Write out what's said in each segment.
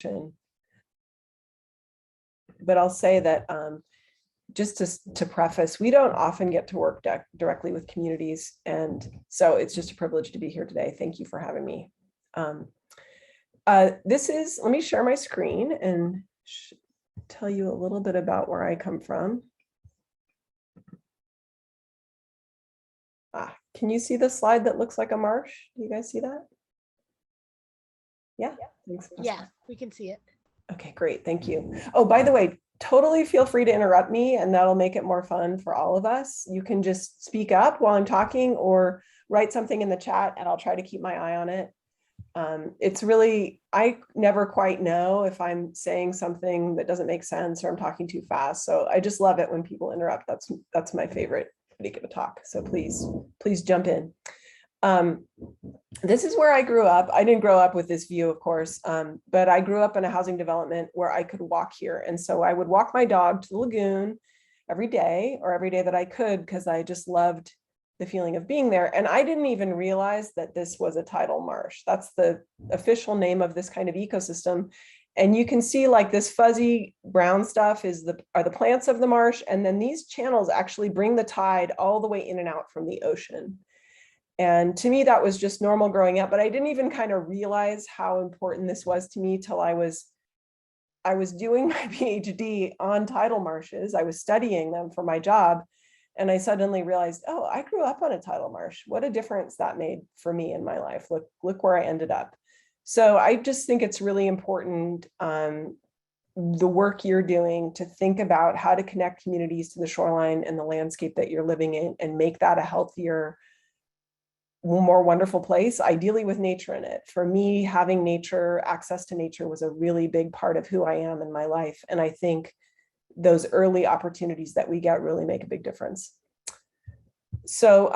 ocean. But I'll say that just to preface, we don't often get to work directly with communities. And so it's just a privilege to be here today. Thank you for having me. Let me share my screen and tell you a little bit about where I come from. Can you see the slide that looks like a marsh? Do you guys see that? Yeah. Thanks. Yeah, we can see it. Okay, great. Thank you. Oh, by the way, totally feel free to interrupt me, and that'll make it more fun for all of us. You can just speak up while I'm talking or write something in the chat, and I'll try to keep my eye on it. It's really, I never quite know if I'm saying something that doesn't make sense or I'm talking too fast. So I just love it when people interrupt. That's my favorite way to give a talk. So please jump in. This is where I grew up. I didn't grow up with this view, of course, but I grew up in a housing development where I could walk here. And so I would walk my dog to the lagoon every day that I could, because I just loved the feeling of being there. And I didn't even realize that this was a tidal marsh. That's the official name of this kind of ecosystem. And you can see like this fuzzy brown stuff are the plants of the marsh. And then these channels actually bring the tide all the way in and out from the ocean. And to me, that was just normal growing up, but I didn't even kind of realize how important this was to me till I was doing my PhD on tidal marshes. I was studying them for my job. And I suddenly realized, oh, I grew up on a tidal marsh. What a difference that made for me in my life. Look where I ended up. So I just think it's really important, the work you're doing, to think about how to connect communities to the shoreline and the landscape that you're living in and make that a healthier, more wonderful place, ideally with nature in it. For me, having nature, access to nature, was a really big part of who I am in my life. And I think those early opportunities that we get really make a big difference. So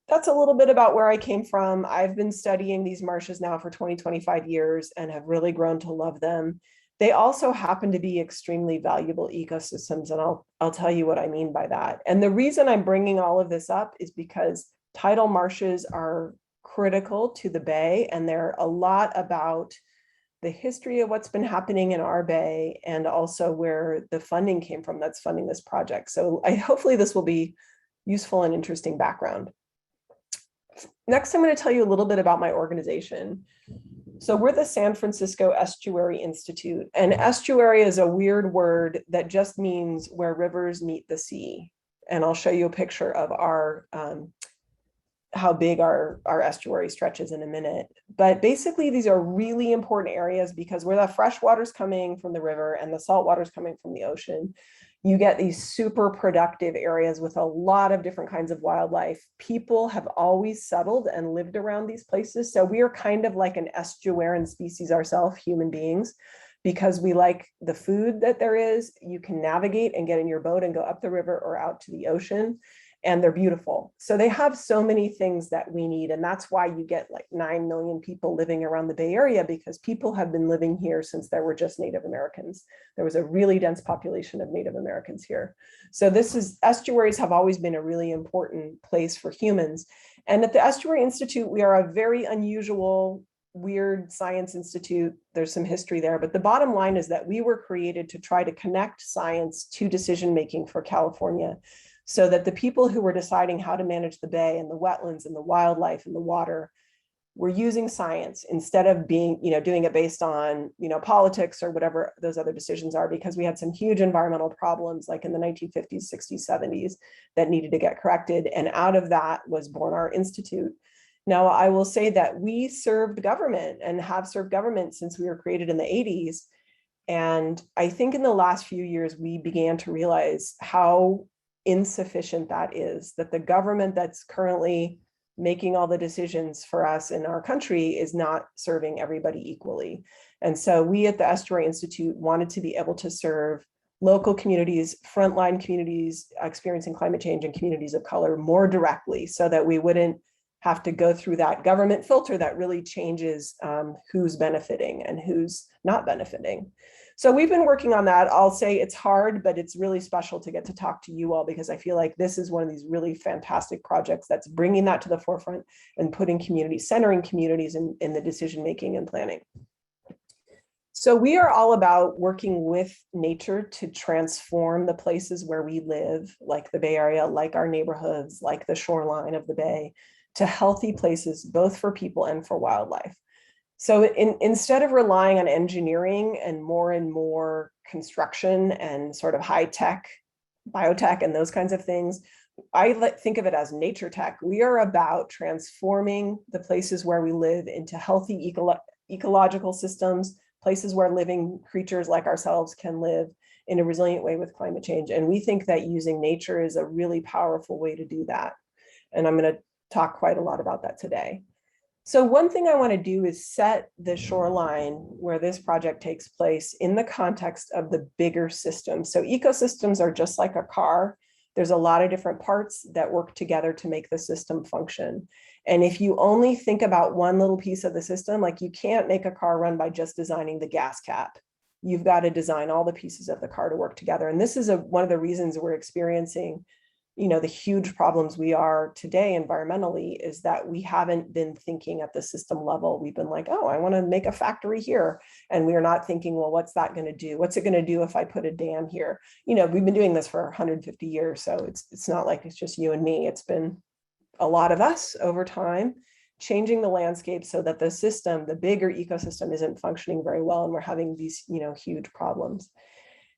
that's a little bit about where I came from. I've been studying these marshes now for 25 years and have really grown to love them. They also happen to be extremely valuable ecosystems, and I'll tell you what I mean by that. And the reason I'm bringing all of this up is because tidal marshes are critical to the bay, and they're a lot about the history of what's been happening in our bay, and also where the funding came from that's funding this project. So hopefully this will be useful and interesting background. Next, I'm going to tell you a little bit about my organization. So we're the San Francisco Estuary Institute, and estuary is a weird word that just means where rivers meet the sea. And I'll show you a picture of how big our estuary stretches in a minute. But basically, these are really important areas because where the fresh water's coming from the river and the salt water's coming from the ocean, you get these super productive areas with a lot of different kinds of wildlife. People have always settled and lived around these places. So we are kind of like an estuarine species ourselves, human beings, because we like the food that there is. You can navigate and get in your boat and go up the river or out to the ocean. And they're beautiful. So they have so many things that we need. And that's why you get like 9 million people living around the Bay Area, because people have been living here since there were just Native Americans. There was a really dense population of Native Americans here. So estuaries have always been a really important place for humans. And at the Estuary Institute, we are a very unusual, weird science institute. There's some history there, but the bottom line is that we were created to try to connect science to decision-making for California, so that the people who were deciding how to manage the bay and the wetlands and the wildlife and the water were using science instead of doing it based on, politics or whatever those other decisions are, because we had some huge environmental problems like in the 1950s, 60s, 70s that needed to get corrected. And out of that was born our institute. Now, I will say that we served government and have served government since we were created in the 80s. And I think in the last few years, we began to realize how insufficient that is, that the government that's currently making all the decisions for us in our country is not serving everybody equally. And so we at the Estuary Institute wanted to be able to serve local communities, frontline communities experiencing climate change, and communities of color more directly, so that we wouldn't have to go through that government filter that really changes who's benefiting and who's not benefiting. So we've been working on that. I'll say it's hard, but it's really special to get to talk to you all, because I feel like this is one of these really fantastic projects that's bringing that to the forefront and putting communities, centering communities in the decision-making and planning. So we are all about working with nature to transform the places where we live, like the Bay Area, like our neighborhoods, like the shoreline of the Bay, to healthy places, both for people and for wildlife. So instead of relying on engineering and more construction and sort of high tech, biotech and those kinds of things, I think of it as nature tech. We are about transforming the places where we live into healthy ecological systems, places where living creatures like ourselves can live in a resilient way with climate change. And we think that using nature is a really powerful way to do that. And I'm going to talk quite a lot about that today. So one thing I want to do is set the shoreline where this project takes place in the context of the bigger system. So ecosystems are just like a car. There's a lot of different parts that work together to make the system function. And if you only think about one little piece of the system, like you can't make a car run by just designing the gas cap. You've got to design all the pieces of the car to work together. And this is one of the reasons we're experiencing, the huge problems we are today environmentally is that we haven't been thinking at the system level. We've been like, oh, I want to make a factory here. And we are not thinking, well, what's that going to do? What's it going to do if I put a dam here? We've been doing this for 150 years. So it's not like it's just you and me. It's been a lot of us over time changing the landscape so that the system, the bigger ecosystem, isn't functioning very well. And we're having these, huge problems.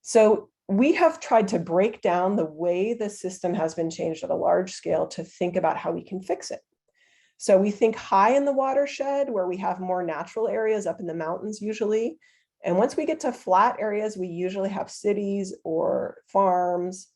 So we have tried to break down the way the system has been changed at a large scale to think about how we can fix it. So we think high in the watershed where we have more natural areas up in the mountains usually. And once we get to flat areas, we usually have cities or farms,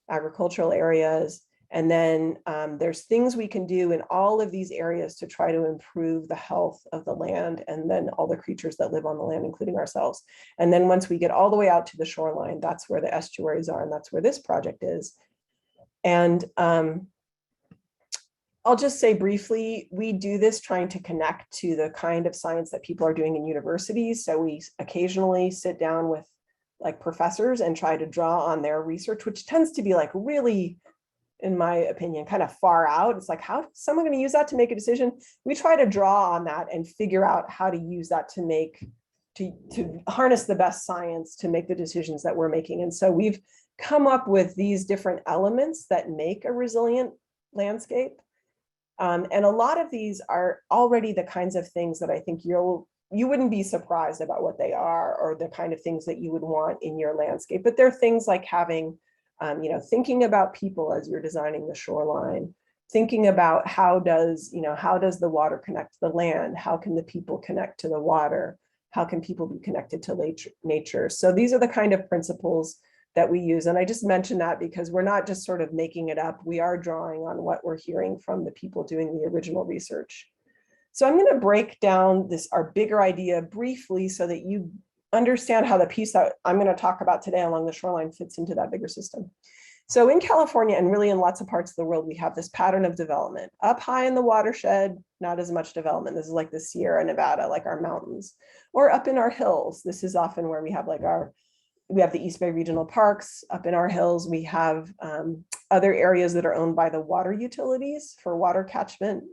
agricultural areas. And then there's things we can do in all of these areas to try to improve the health of the land and then all the creatures that live on the land, including ourselves. And then once we get all the way out to the shoreline, that's where the estuaries are, and that's where this project is. And I'll just say briefly, we do this trying to connect to the kind of science that people are doing in universities. So we occasionally sit down with like professors and try to draw on their research, which tends to be like really, in my opinion, kind of far out. It's like, how is someone going to use that to make a decision? We try to draw on that and figure out how to use that to harness the best science to make the decisions that we're making. And so we've come up with these different elements that make a resilient landscape. And a lot of these are already the kinds of things that I think you wouldn't be surprised about what they are, or the kind of things that you would want in your landscape. But they're things like having thinking about people as you're designing the shoreline, thinking about how does the water connect to the land? How can the people connect to the water? How can people be connected to nature? So these are the kind of principles that we use. And I just mentioned that because we're not just sort of making it up. We are drawing on what we're hearing from the people doing the original research. So I'm going to break down our bigger idea briefly so that you understand how the piece that I'm going to talk about today along the shoreline fits into that bigger system. So in California, and really in lots of parts of the world, we have this pattern of development. Up high in the watershed, not as much development. This is like the Sierra Nevada, like our mountains, or up in our hills. This is often where we have the East Bay Regional Parks. Up in our hills, we have other areas that are owned by the water utilities for water catchment.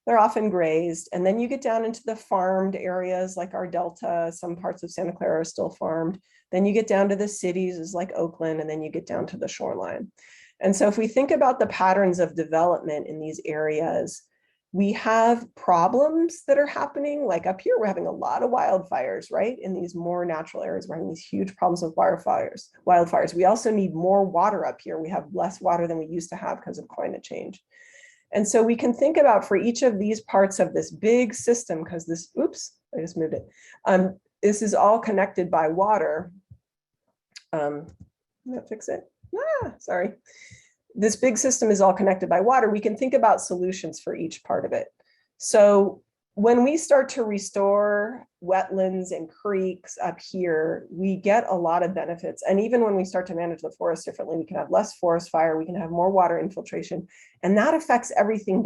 They're often grazed. And then you get down into the farmed areas like our Delta, some parts of Santa Clara are still farmed. Then you get down to the cities is like Oakland, and then you get down to the shoreline. And so if we think about the patterns of development in these areas, we have problems that are happening. Like up here, we're having a lot of wildfires, right? In these more natural areas, we're having these huge problems with wildfires. We also need more water up here. We have less water than we used to have because of climate change. And so we can think about for each of these parts of this big system, because this, oops, I just moved it. This is all connected by water. I'm gonna fix it. Sorry. This big system is all connected by water. We can think about solutions for each part of it. So when we start to restore wetlands and creeks up here, we get a lot of benefits. And even when we start to manage the forest differently, we can have less forest fire, we can have more water infiltration, and that affects everything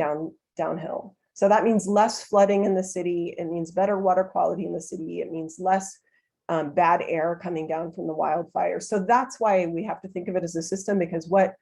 downhill. So that means less flooding in the city. It means better water quality in the city. It means less bad air coming down from the wildfires. So that's why we have to think of it as a system, because what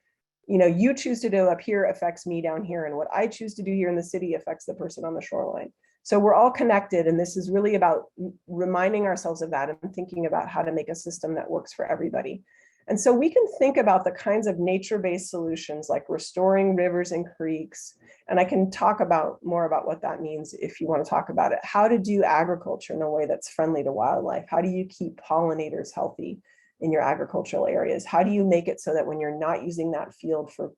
you choose to do up here affects me down here, and what I choose to do here in the city affects the person on the shoreline. So we're all connected, and this is really about reminding ourselves of that and thinking about how to make a system that works for everybody. And so we can think about the kinds of nature-based solutions like restoring rivers and creeks. And I can talk about more about what that means if you want to talk about it. How to do agriculture in a way that's friendly to wildlife. How do you keep pollinators healthy in your agricultural areas? How do you make it so that when you're not using that field for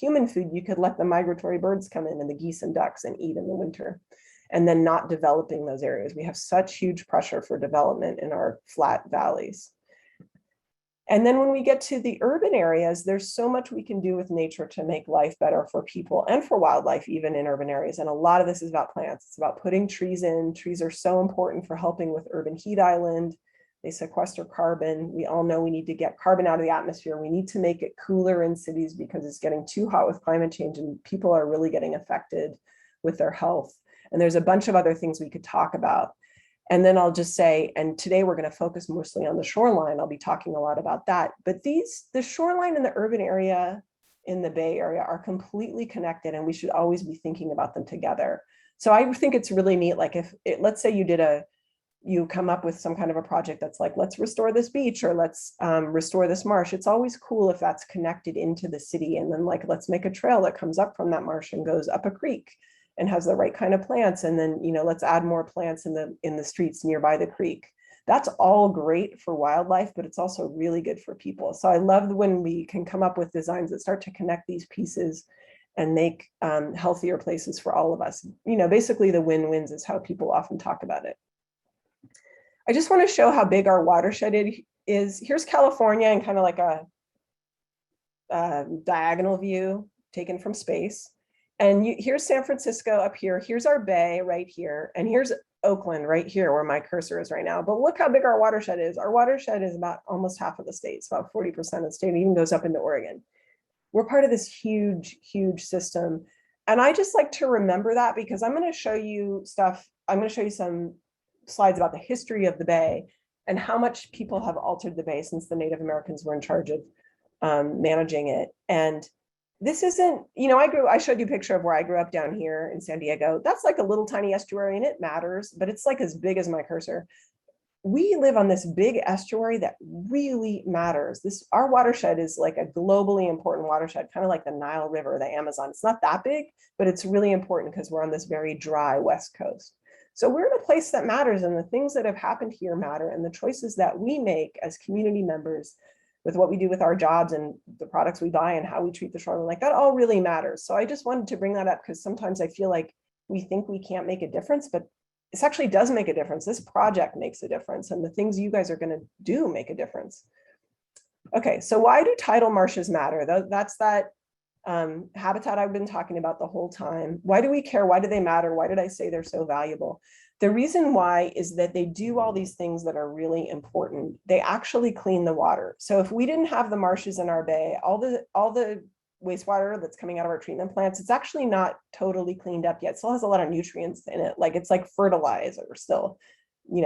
human food, you could let the migratory birds come in and the geese and ducks and eat in the winter, and then not developing those areas? We have such huge pressure for development in our flat valleys. And then when we get to the urban areas, there's so much we can do with nature to make life better for people and for wildlife, even in urban areas. And a lot of this is about plants. It's about putting trees in. Trees are so important for helping with urban heat island. They sequester carbon. We all know we need to get carbon out of the atmosphere. We need to make it cooler in cities because it's getting too hot with climate change and people are really getting affected with their health. And there's a bunch of other things we could talk about. And then I'll just say, and today we're going to focus mostly on the shoreline. I'll be talking a lot about that. But the shoreline and the urban area in the Bay Area are completely connected, and we should always be thinking about them together. So I think it's really neat. Like let's say you come up with some kind of a project that's like, let's restore this beach, or let's restore this marsh. It's always cool if that's connected into the city. And then like, let's make a trail that comes up from that marsh and goes up a creek and has the right kind of plants. And then, let's add more plants in the streets nearby the creek. That's all great for wildlife, but it's also really good for people. So I love when we can come up with designs that start to connect these pieces and make healthier places for all of us. Basically the win-wins is how people often talk about it. I just want to show how big our watershed is. Here's California and kind of like a diagonal view taken from space. And here's San Francisco up here. Here's our bay right here. And here's Oakland right here where my cursor is right now. But look how big our watershed is. Our watershed is about almost half of the state. It's about 40% of the state. It even goes up into Oregon. We're part of this huge, huge system. And I just like to remember that because I'm going to show you stuff. I'm going to show you some slides about the history of the bay and how much people have altered the bay since the Native Americans were in charge of managing it. And this isn't, I showed you a picture of where I grew up down here in San Diego. That's like a little tiny estuary and it matters, but it's like as big as my cursor. We live on this big estuary that really matters. Our watershed is like a globally important watershed, kind of like the Nile River, the Amazon. It's not that big, but it's really important because we're on this very dry West Coast. So we're in a place that matters, and the things that have happened here matter, and the choices that we make as community members with what we do with our jobs and the products we buy and how we treat the shoreline, like that all really matters. So I just wanted to bring that up because sometimes I feel like we think we can't make a difference, but this actually does make a difference. This project makes a difference, and the things you guys are going to do make a difference. Okay, so why do tidal marshes matter? That's that habitat I've been talking about the whole time. Why do we care? Why do they matter? Why did I say they're so valuable? The reason why is that they do all these things that are really important. They actually clean the water. So if we didn't have the marshes in our bay, all the wastewater that's coming out of our treatment plants, it's actually not totally cleaned up yet. It still has a lot of nutrients in it. Like it's like fertilizer still.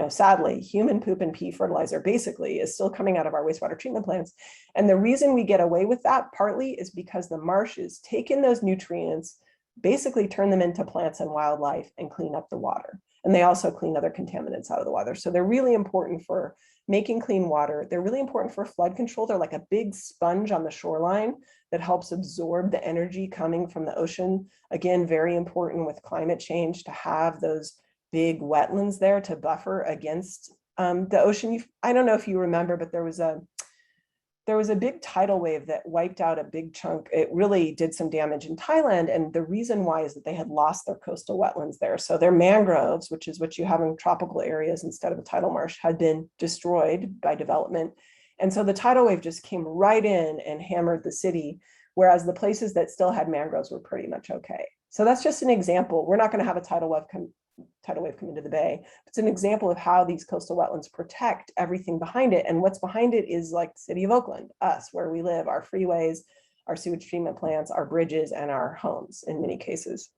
Sadly, human poop and pee fertilizer basically is still coming out of our wastewater treatment plants. And the reason we get away with that partly is because the marshes take in those nutrients, basically turn them into plants and wildlife and clean up the water. And they also clean other contaminants out of the water. So they're really important for making clean water. They're really important for flood control. They're like a big sponge on the shoreline that helps absorb the energy coming from the ocean. Again, very important with climate change to have those big wetlands there to buffer against the ocean. I don't know if you remember, but there was a big tidal wave that wiped out a big chunk. It really did some damage in Thailand. And the reason why is that they had lost their coastal wetlands there. So their mangroves, which is what you have in tropical areas instead of a tidal marsh, had been destroyed by development. And so the tidal wave just came right in and hammered the city, whereas the places that still had mangroves were pretty much okay. So that's just an example. We're not going to have a tidal wave come into the bay. It's an example of how these coastal wetlands protect everything behind it. And what's behind it is like the city of Oakland, us, where we live, our freeways, our sewage treatment plants, our bridges, and our homes in many cases.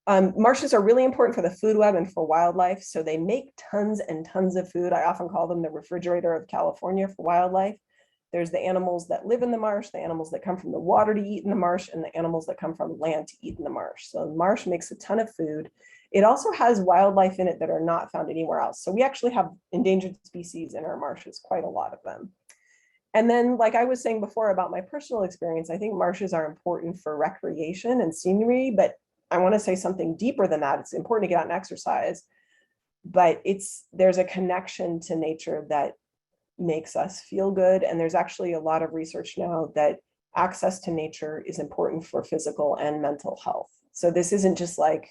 Marshes are really important for the food web and for wildlife. So they make tons and tons of food. I often call them the refrigerator of California for wildlife. There's the animals that live in the marsh, the animals that come from the water to eat in the marsh, and the animals that come from land to eat in the marsh. So the marsh makes a ton of food. It also has wildlife in it that are not found anywhere else. So we actually have endangered species in our marshes, quite a lot of them. And then, like I was saying before about my personal experience, I think marshes are important for recreation and scenery, but I want to say something deeper than that. It's important to get out and exercise, but there's a connection to nature that makes us feel good. And there's actually a lot of research now that access to nature is important for physical and mental health. So this isn't just like,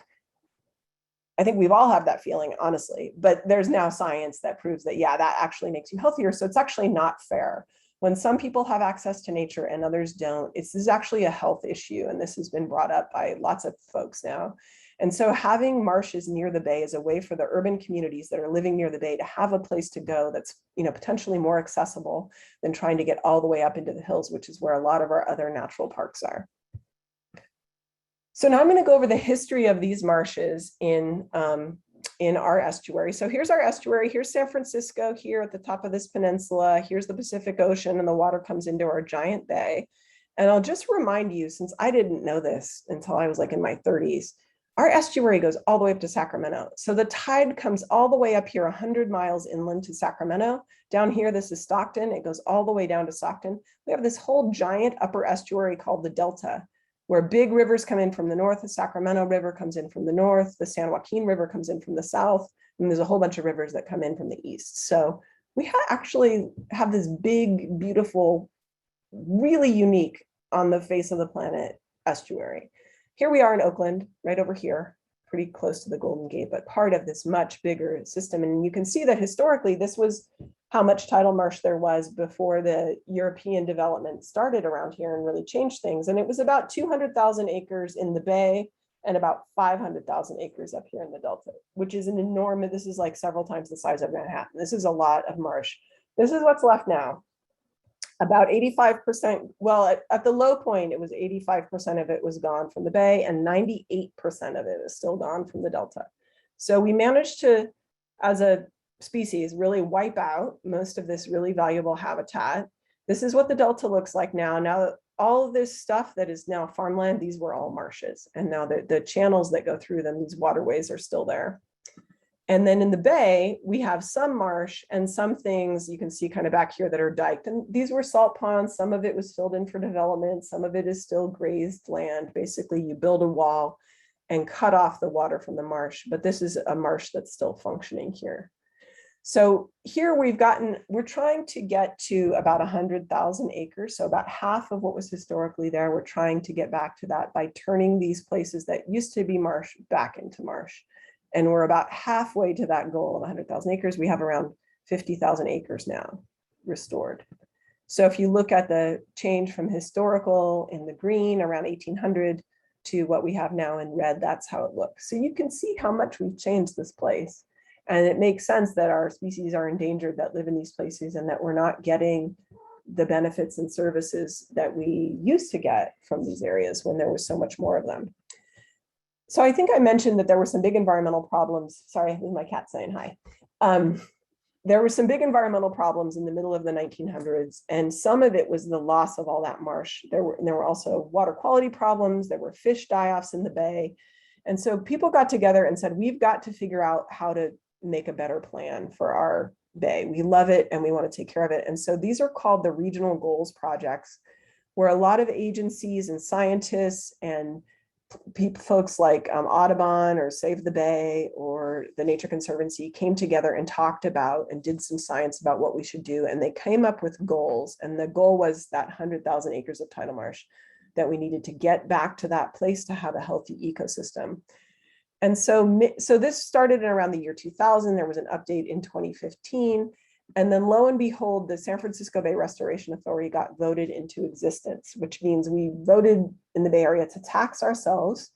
I think we've all had that feeling, honestly, but there's now science that proves that, yeah, that actually makes you healthier. So it's actually not fair. When some people have access to nature and others don't, this is actually a health issue. And this has been brought up by lots of folks now. And so having marshes near the bay is a way for the urban communities that are living near the bay to have a place to go that's, potentially more accessible than trying to get all the way up into the hills, which is where a lot of our other natural parks are. So now I'm going to go over the history of these marshes in our estuary. So here's our estuary. Here's San Francisco here at the top of this peninsula. Here's the Pacific Ocean, and the water comes into our giant bay. And I'll just remind you, since I didn't know this until I was like in my 30s, our estuary goes all the way up to Sacramento. So the tide comes all the way up here 100 miles inland to Sacramento. Down here, this is Stockton. It goes all the way down to Stockton. We have this whole giant upper estuary called the Delta, where big rivers come in from the north. The Sacramento River comes in from the north. The San Joaquin River comes in from the south. And there's a whole bunch of rivers that come in from the east. So we actually have this big, beautiful, really unique on the face of the planet estuary. Here we are in Oakland, right over here, pretty close to the Golden Gate, but part of this much bigger system. And you can see that historically, this was how much tidal marsh there was before the European development started around here and really changed things. And it was about 200,000 acres in the bay and about 500,000 acres up here in the Delta, which is an enormous, this is like several times the size of Manhattan. This is a lot of marsh. This is what's left now. About 85%, well, at the low point, it was 85% of it was gone from the bay and 98% of it is still gone from the Delta. So we managed to, as a species, really wipe out most of this really valuable habitat. This is what the Delta looks like now. Now, all of this stuff that is now farmland, these were all marshes. And now the channels that go through them, these waterways are still there. And then in the bay, we have some marsh and some things you can see kind of back here that are diked. And these were salt ponds. Some of it was filled in for development. Some of it is still grazed land. Basically, you build a wall and cut off the water from the marsh. But this is a marsh that's still functioning here. So here we're trying to get to about 100,000 acres. So about half of what was historically there, we're trying to get back to that by turning these places that used to be marsh back into marsh. And we're about halfway to that goal of 100,000 acres. We have around 50,000 acres now restored. So if you look at the change from historical in the green around 1800 to what we have now in red, that's how it looks. So you can see how much we've changed this place. And it makes sense that our species are endangered that live in these places and that we're not getting the benefits and services that we used to get from these areas when there was so much more of them. So I think I mentioned that there were some big environmental problems. Sorry, this is my cat saying hi. There were some big environmental problems in the middle of the 1900s, and some of it was the loss of all that marsh. There were also water quality problems. There were fish die-offs in the bay. And so people got together and said, we've got to figure out how to make a better plan for our bay. We love it and we want to take care of it. And so these are called the regional goals projects, where a lot of agencies and scientists and folks like Audubon or Save the Bay or the Nature Conservancy came together and talked about and did some science about what we should do. And they came up with goals. And the goal was that 100,000 acres of tidal marsh that we needed to get back to that place to have a healthy ecosystem. And so this started in around the year 2000. There was an update in 2015. And then lo and behold, the San Francisco Bay Restoration Authority got voted into existence, which means we voted in the Bay Area to tax ourselves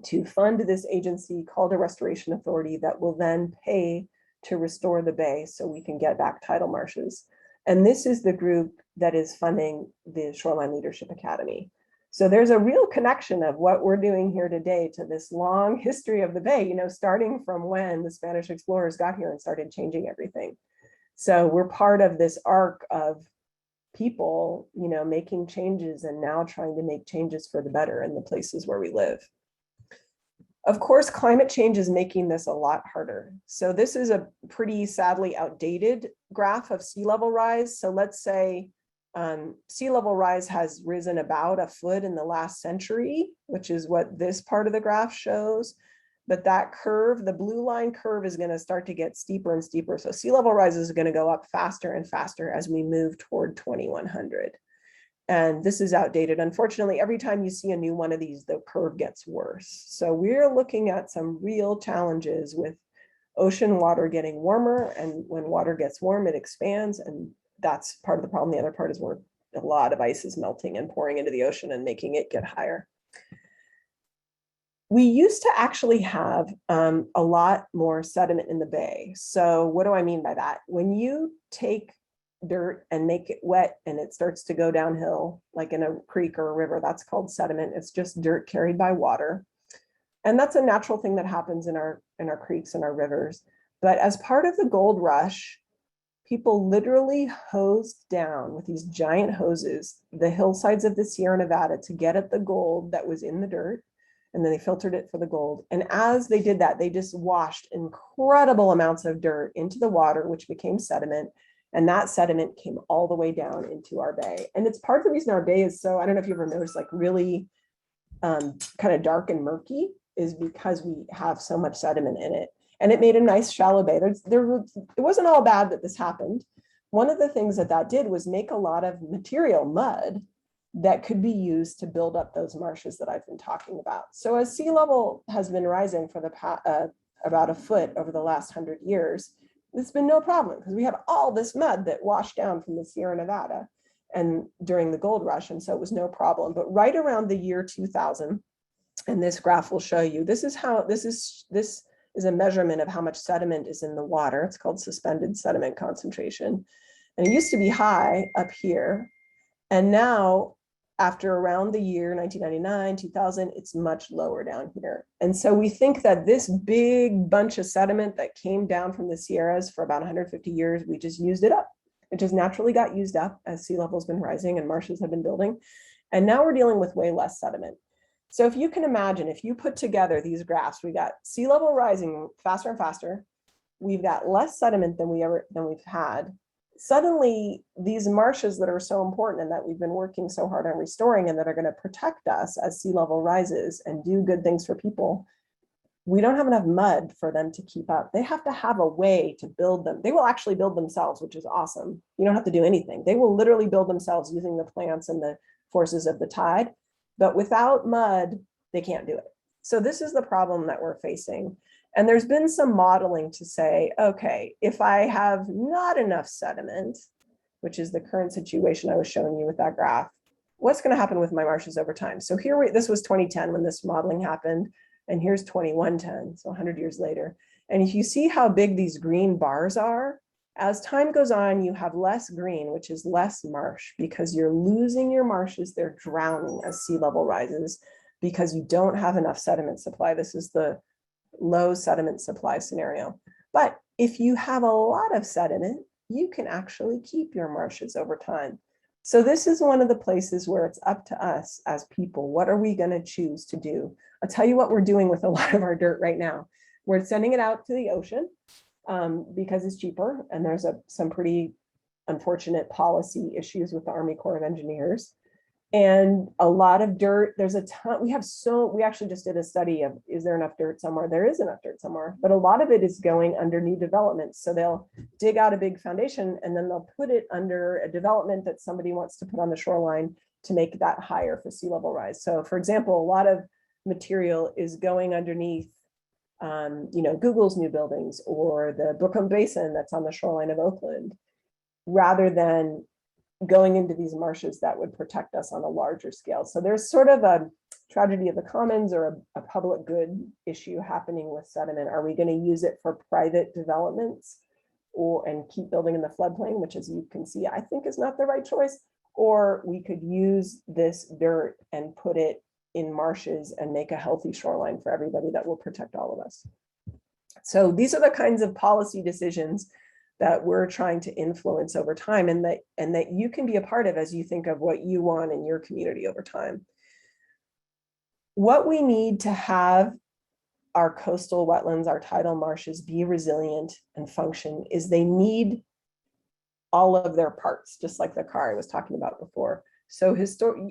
to fund this agency called a Restoration Authority that will then pay to restore the bay so we can get back tidal marshes. And this is the group that is funding the Shoreline Leadership Academy. So there's a real connection of what we're doing here today to this long history of the bay, starting from when the Spanish explorers got here and started changing everything. So we're part of this arc of people, making changes and now trying to make changes for the better in the places where we live. Of course, climate change is making this a lot harder. So this is a pretty sadly outdated graph of sea level rise. So let's say sea level rise has risen about a foot in the last century, which is what this part of the graph shows. But that curve, the blue line curve, is going to start to get steeper and steeper. So sea level rise is going to go up faster and faster as we move toward 2100. And this is outdated. Unfortunately, every time you see a new one of these, the curve gets worse. So we're looking at some real challenges with ocean water getting warmer. And when water gets warm, it expands. And that's part of the problem. The other part is where a lot of ice is melting and pouring into the ocean and making it get higher. We used to actually have a lot more sediment in the bay. So what do I mean by that? When you take dirt and make it wet and it starts to go downhill, like in a creek or a river, that's called sediment. It's just dirt carried by water. And that's a natural thing that happens in our creeks and our rivers. But as part of the gold rush, people literally hosed down with these giant hoses the hillsides of the Sierra Nevada to get at the gold that was in the dirt. And then they filtered it for the gold. And as they did that, they just washed incredible amounts of dirt into the water, which became sediment. And that sediment came all the way down into our bay. And it's part of the reason our bay is so, I don't know if you ever noticed, like really kind of dark and murky, is because we have so much sediment in it. And it made a nice shallow bay. It wasn't all bad that this happened. One of the things that did was make a lot of material, mud, that could be used to build up those marshes that I've been talking about. So as sea level has been rising for about a foot over the last 100 years, it's been no problem because we have all this mud that washed down from the Sierra Nevada and during the gold rush. And so it was no problem. But right around the year 2000, and this graph will show you, this is a measurement of how much sediment is in the water. It's called suspended sediment concentration. And it used to be high up here. And now, after around the year 1999, 2000, it's much lower down here. And so we think that this big bunch of sediment that came down from the Sierras for about 150 years, we just used it up. It just naturally got used up as sea level's been rising and marshes have been building. And now we're dealing with way less sediment. So if you can imagine, if you put together these graphs, we got sea level rising faster and faster. We've got less sediment than we've had. Suddenly, these marshes that are so important and that we've been working so hard on restoring and that are going to protect us as sea level rises and do good things for people, we don't have enough mud for them to keep up. They have to have a way to build them. They will actually build themselves, which is awesome. You don't have to do anything. They will literally build themselves using the plants and the forces of the tide. But without mud, they can't do it. So this is the problem that we're facing. And there's been some modeling to say, okay, if I have not enough sediment, which is the current situation I was showing you with that graph, what's going to happen with my marshes over time? So this was 2010 when this modeling happened, and here's 2110, so 100 years later. And if you see how big these green bars are, as time goes on, you have less green, which is less marsh, because you're losing your marshes. They're drowning as sea level rises because you don't have enough sediment supply. This is the low sediment supply scenario. But if you have a lot of sediment, you can actually keep your marshes over time. So this is one of the places where it's up to us as people. What are we going to choose to do? I'll tell you what we're doing with a lot of our dirt right now. We're sending it out to the ocean because it's cheaper. And there's some pretty unfortunate policy issues with the Army Corps of Engineers. And a lot of dirt, there's a ton, we actually just did a study of, is there enough dirt somewhere? There is enough dirt somewhere, but a lot of it is going under new developments. So they'll dig out a big foundation and then they'll put it under a development that somebody wants to put on the shoreline to make that higher for sea level rise. So for example, a lot of material is going underneath Google's new buildings or the Brooklyn Basin that's on the shoreline of Oakland, rather than going into these marshes that would protect us on a larger scale. So there's sort of a tragedy of the commons or a public good issue happening with sediment. Are we going to use it for private developments and keep building in the floodplain, which, as you can see, I think is not the right choice? Or we could use this dirt and put it in marshes and make a healthy shoreline for everybody that will protect all of us. So these are the kinds of policy decisions that we're trying to influence over time, and that you can be a part of as you think of what you want in your community over time. What we need to have our coastal wetlands, our tidal marshes be resilient and function is they need all of their parts, just like the car I was talking about before. So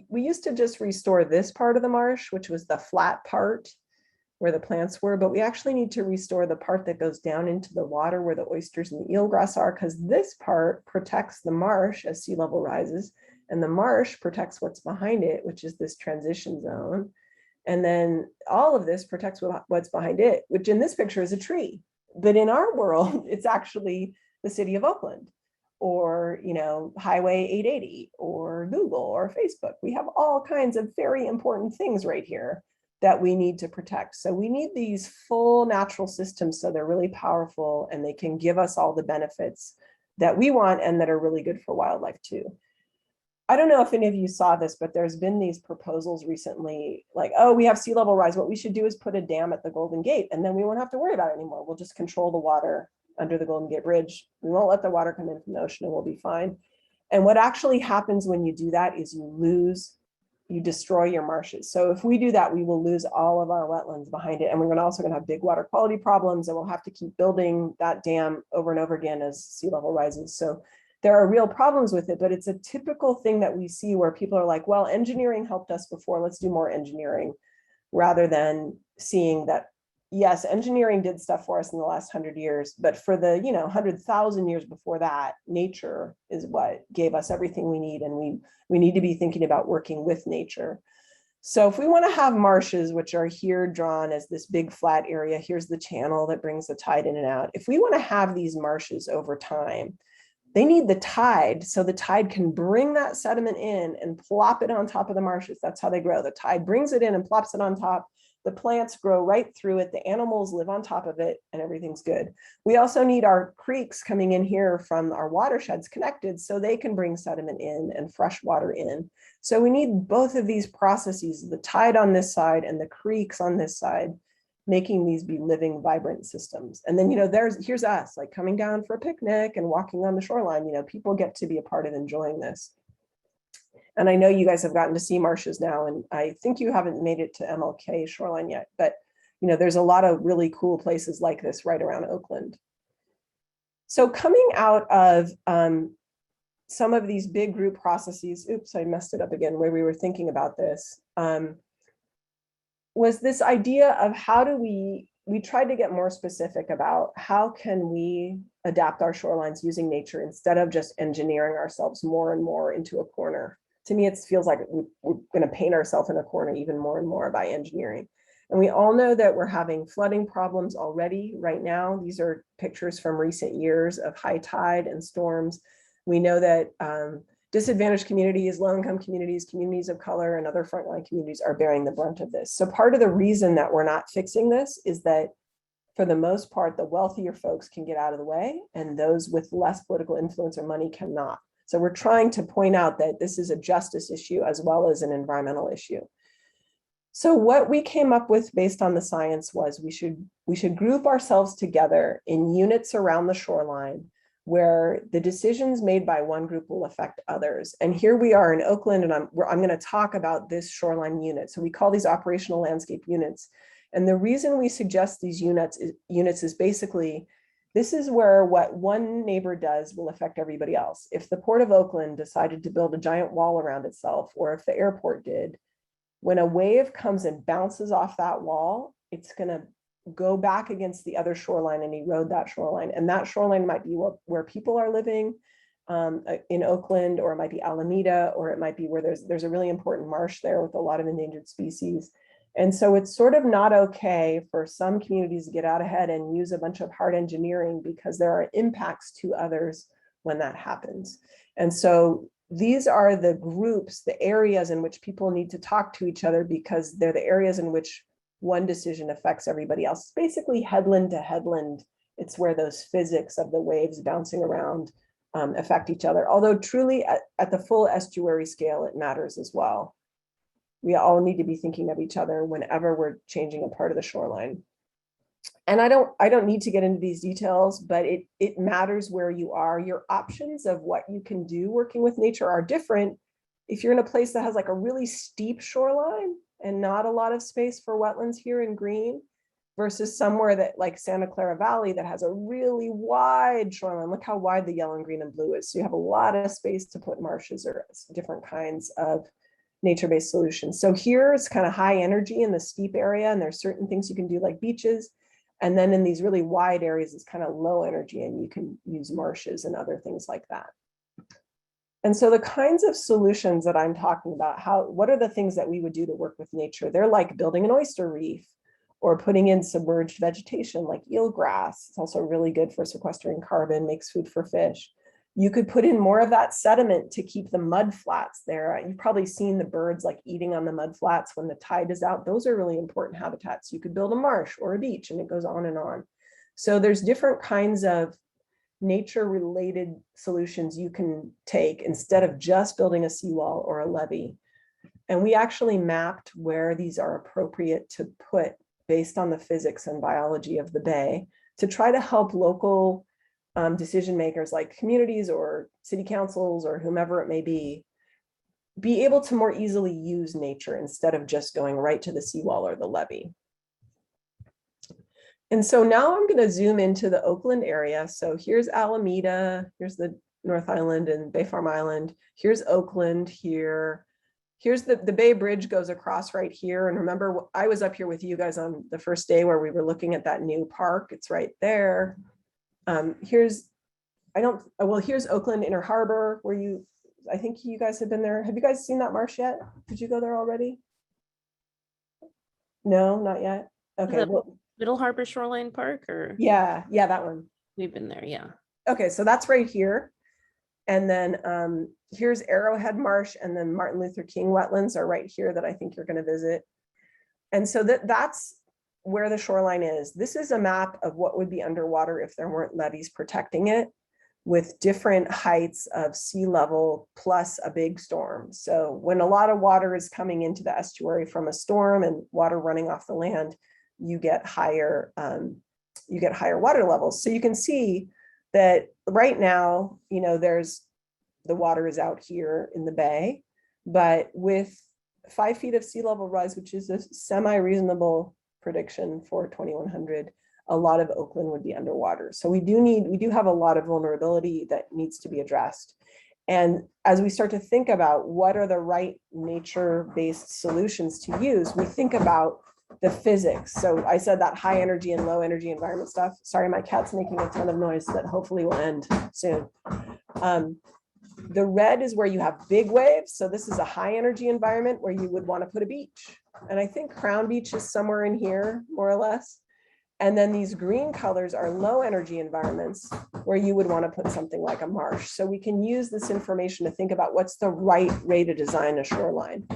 we used to just restore this part of the marsh, which was the flat part where the plants were, but we actually need to restore the part that goes down into the water where the oysters and the eelgrass are, because this part protects the marsh as sea level rises, and the marsh protects what's behind it, which is this transition zone. And then all of this protects what's behind it, which in this picture is a tree. But in our world, it's actually the city of Oakland, or Highway 880, or Google, or Facebook. We have all kinds of very important things right here that we need to protect. So we need these full natural systems so they're really powerful and they can give us all the benefits that we want and that are really good for wildlife too. I don't know if any of you saw this, but there's been these proposals recently, like, oh, we have sea level rise. What we should do is put a dam at the Golden Gate, and then we won't have to worry about it anymore. We'll just control the water under the Golden Gate Bridge. We won't let the water come in from the ocean and we'll be fine. And what actually happens when you do that is you destroy your marshes. So if we do that, we will lose all of our wetlands behind it. And we're also going to have big water quality problems, and we'll have to keep building that dam over and over again as sea level rises. So there are real problems with it, but it's a typical thing that we see where people are like, well, engineering helped us before, let's do more engineering, rather than seeing that, yes, engineering did stuff for us in the last 100 years, but for the 100,000 years before that, nature is what gave us everything we need, and we need to be thinking about working with nature. So if we want to have marshes, which are here drawn as this big flat area, here's the channel that brings the tide in and out. If we want to have these marshes over time, they need the tide, so the tide can bring that sediment in and plop it on top of the marshes. That's how they grow. The tide brings it in and plops it on top. The plants grow right through it. The animals live on top of it, and everything's good. We also need our creeks coming in here from our watersheds connected so they can bring sediment in and fresh water in. So we need both of these processes, the tide on this side and the creeks on this side, making these be living, vibrant systems. And then, here's us like coming down for a picnic and walking on the shoreline. People get to be a part of enjoying this. And I know you guys have gotten to see marshes now, and I think you haven't made it to MLK shoreline yet, but there's a lot of really cool places like this right around Oakland. So coming out of some of these big group processes, oops, I messed it up again, where we were thinking about this, was this idea of how do we tried to get more specific about how can we adapt our shorelines using nature instead of just engineering ourselves more and more into a corner. To me, it feels like we're going to paint ourselves in a corner even more and more by engineering. And we all know that we're having flooding problems already right now. These are pictures from recent years of high tide and storms. We know that disadvantaged communities, low-income communities, communities of color, and other frontline communities are bearing the brunt of this. So part of the reason that we're not fixing this is that, for the most part, the wealthier folks can get out of the way, and those with less political influence or money cannot. So we're trying to point out that this is a justice issue as well as an environmental issue. So what we came up with based on the science was we should group ourselves together in units around the shoreline where the decisions made by one group will affect others. And here we are in Oakland, and I'm going to talk about this shoreline unit. So we call these operational landscape units. And the reason we suggest these units is basically, this is where what one neighbor does will affect everybody else. If the Port of Oakland decided to build a giant wall around itself, or if the airport did, when a wave comes and bounces off that wall, it's going to go back against the other shoreline and erode that shoreline. And that shoreline might be where people are living in Oakland, or it might be Alameda, or it might be where there's a really important marsh there with a lot of endangered species. And so it's sort of not okay for some communities to get out ahead and use a bunch of hard engineering, because there are impacts to others when that happens. And so these are the groups, the areas in which people need to talk to each other, because they're the areas in which one decision affects everybody else. It's basically headland to headland. It's where those physics of the waves bouncing around affect each other. Although truly at the full estuary scale, it matters as well. We all need to be thinking of each other whenever we're changing a part of the shoreline. And I don't need to get into these details, but it matters where you are. Your options of what you can do working with nature are different. If you're in a place that has like a really steep shoreline and not a lot of space for wetlands here in green, versus somewhere that like Santa Clara Valley that has a really wide shoreline. Look how wide the yellow and green and blue is. So you have a lot of space to put marshes or different kinds of nature-based solutions. So here it's kind of high energy in the steep area, and there's certain things you can do like beaches. And then in these really wide areas, it's kind of low energy, and you can use marshes and other things like that. And so the kinds of solutions that I'm talking about, what are the things that we would do to work with nature? They're like building an oyster reef or putting in submerged vegetation like eelgrass. It's also really good for sequestering carbon, makes food for fish. You could put in more of that sediment to keep the mud flats there. You've probably seen the birds like eating on the mud flats when the tide is out. Those are really important habitats. You could build a marsh or a beach, and it goes on and on. So there's different kinds of nature-related solutions you can take instead of just building a seawall or a levee. And we actually mapped where these are appropriate to put based on the physics and biology of the bay to try to help local decision makers like communities or city councils or whomever it may be able to more easily use nature instead of just going right to the seawall or the levee. And so now I'm going to zoom into the Oakland area. So here's Alameda, here's the North Island and Bay Farm Island. Here's Oakland here. Here's the Bay Bridge goes across right here. And remember, I was up here with you guys on the first day where we were looking at that new park. It's right there. Here's Oakland Inner Harbor, where I think you guys have been there. Have you guys seen that marsh yet? Did you go there already? No, not yet. Okay. Well, Middle Harbor Shoreline Park, or? Yeah, that one. We've been there, yeah. Okay, so that's right here. And then here's Arrowhead Marsh, and then Martin Luther King wetlands are right here that I think you're going to visit. And so that's where the shoreline is. This is a map of what would be underwater if there weren't levees protecting it, with different heights of sea level plus a big storm. So when a lot of water is coming into the estuary from a storm and water running off the land, you get higher water levels. So you can see that right now, the water is out here in the bay, but with 5 feet of sea level rise, which is a semi-reasonable prediction for 2100, a lot of Oakland would be underwater. So we do have a lot of vulnerability that needs to be addressed. And as we start to think about what are the right nature-based solutions to use, we think about the physics. So I said that high energy and low energy environment stuff. Sorry, my cat's making a ton of noise that hopefully will end soon. The red is where you have big waves. So this is a high energy environment where you would want to put a beach. And I think Crown Beach is somewhere in here, more or less. And then these green colors are low energy environments where you would want to put something like a marsh. So we can use this information to think about what's the right way to design a shoreline.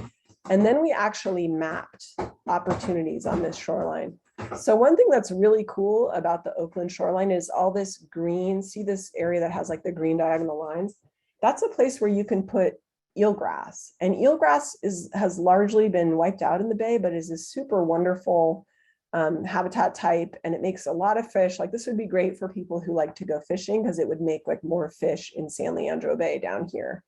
And then we actually mapped opportunities on this shoreline. So one thing that's really cool about the Oakland shoreline is all this green. See this area that has like the green diagonal lines? That's a place where you can put eelgrass. And eelgrass has largely been wiped out in the bay, but is a super wonderful habitat type, and it makes a lot of fish. Like this would be great for people who like to go fishing, because it would make like more fish in San Leandro Bay down here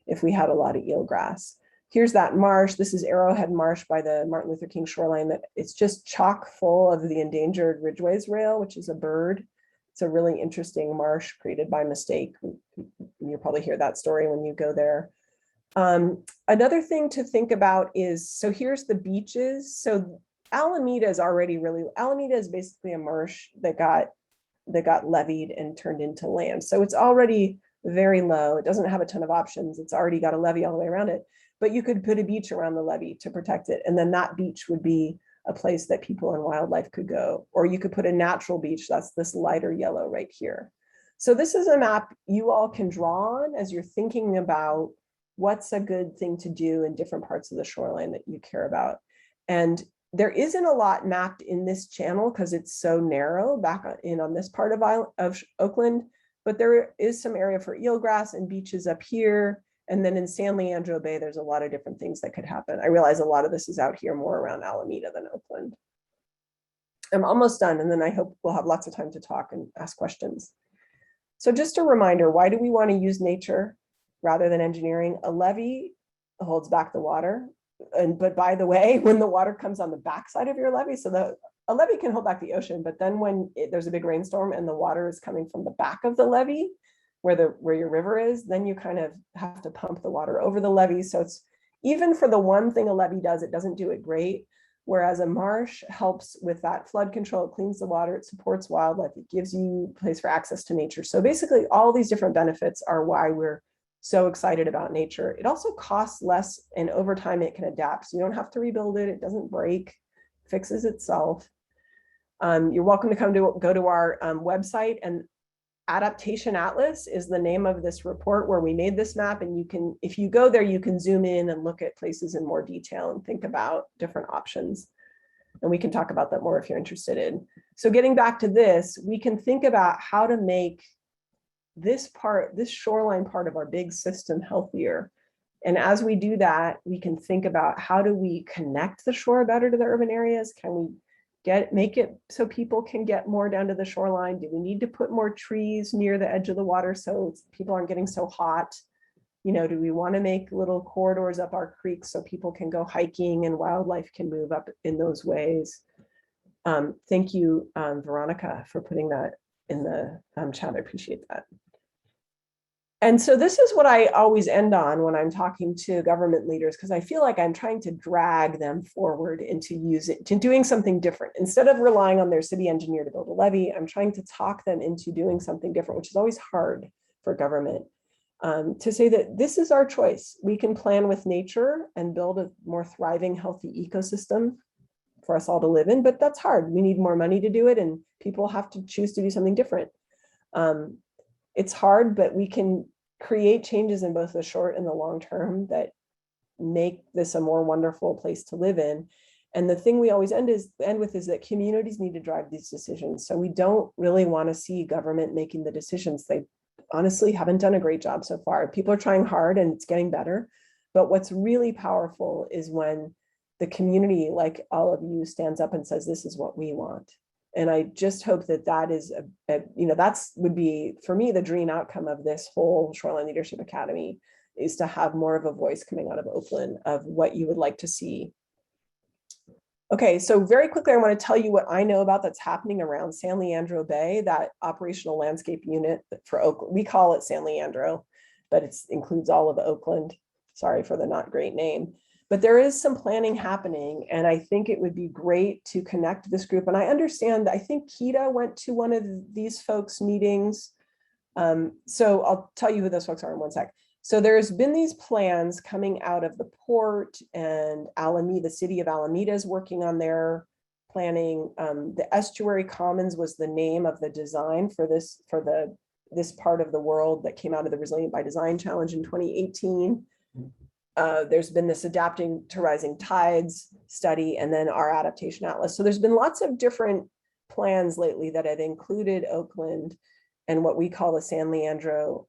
if we had a lot of eelgrass. Here's that marsh. This is Arrowhead Marsh by the Martin Luther King shoreline. That it's just chock full of the endangered Ridgway's rail, which is a bird. It's a really interesting marsh created by mistake. You'll probably hear that story when you go there. Another thing to think about is, so here's the beaches. So Alameda is basically a marsh that got levied and turned into land. So it's already very low. It doesn't have a ton of options. It's already got a levee all the way around it, but you could put a beach around the levee to protect it. And then that beach would be a place that people and wildlife could go, or you could put a natural beach. That's this lighter yellow right here. So this is a map you all can draw on as you're thinking about what's a good thing to do in different parts of the shoreline that you care about. And there isn't a lot mapped in this channel because it's so narrow back on this part of Oakland, but there is some area for eelgrass and beaches up here. And then in San Leandro Bay, there's a lot of different things that could happen. I realize a lot of this is out here more around Alameda than Oakland. I'm almost done, and then I hope we'll have lots of time to talk and ask questions. So just a reminder, why do we want to use nature rather than engineering? A levee holds back the water. But by the way, when the water comes on the backside of your levee, so a levee can hold back the ocean, but then when there's a big rainstorm and the water is coming from the back of the levee, where your river is, then you kind of have to pump the water over the levee. So it's, even for the one thing a levee does, it doesn't do it great. Whereas a marsh helps with that flood control, it cleans the water, it supports wildlife, it gives you a place for access to nature. So basically all these different benefits are why we're so excited about nature. It also costs less, and over time it can adapt. So you don't have to rebuild it, it doesn't break, fixes itself. You're welcome to go to our website, and Adaptation Atlas is the name of this report where we made this map. And you can, if you go there, you can zoom in and look at places in more detail and think about different options. And we can talk about that more if you're interested in. So getting back to this, we can think about how to make this shoreline part of our big system healthier. And as we do that, we can think about how do we connect the shore better to the urban areas? Can we make it so people can get more down to the shoreline? Do we need to put more trees near the edge of the water so people aren't getting so hot? You know, do we want to make little corridors up our creeks so people can go hiking and wildlife can move up in those ways? Thank you, Veronica, for putting that in the chat. I appreciate that. And so this is what I always end on when I'm talking to government leaders, because I feel like I'm trying to drag them forward into doing something different. Instead of relying on their city engineer to build a levee, I'm trying to talk them into doing something different, which is always hard for government. To say that this is our choice. We can plan with nature and build a more thriving, healthy ecosystem for us all to live in, but that's hard. We need more money to do it, and people have to choose to do something different. It's hard, but we can create changes in both the short and the long term that make this a more wonderful place to live in. And the thing we always end with is that communities need to drive these decisions. So we don't really want to see government making the decisions. They honestly haven't done a great job so far. People are trying hard and it's getting better. But what's really powerful is when the community, like all of you, stands up and says, this is what we want. And I just hope that that is, that's would be, for me, the dream outcome of this whole Shoreline Leadership Academy, is to have more of a voice coming out of Oakland of what you would like to see. Okay, so very quickly, I want to tell you what I know about that's happening around San Leandro Bay, that operational landscape unit for Oakland. We call it San Leandro, but it includes all of Oakland. Sorry for the not great name. But there is some planning happening, and I think it would be great to connect this group. And I understand, I think Kita went to one of these folks' meetings. So I'll tell you who those folks are in one sec. So there's been these plans coming out of the port, and Alameda, the city of Alameda is working on their planning. The Estuary Commons was the name of the design for this part of the world that came out of the Resilient by Design Challenge in 2018. There's been this Adapting to Rising Tides study, and then our Adaptation Atlas. So there's been lots of different plans lately that have included Oakland and what we call the San Leandro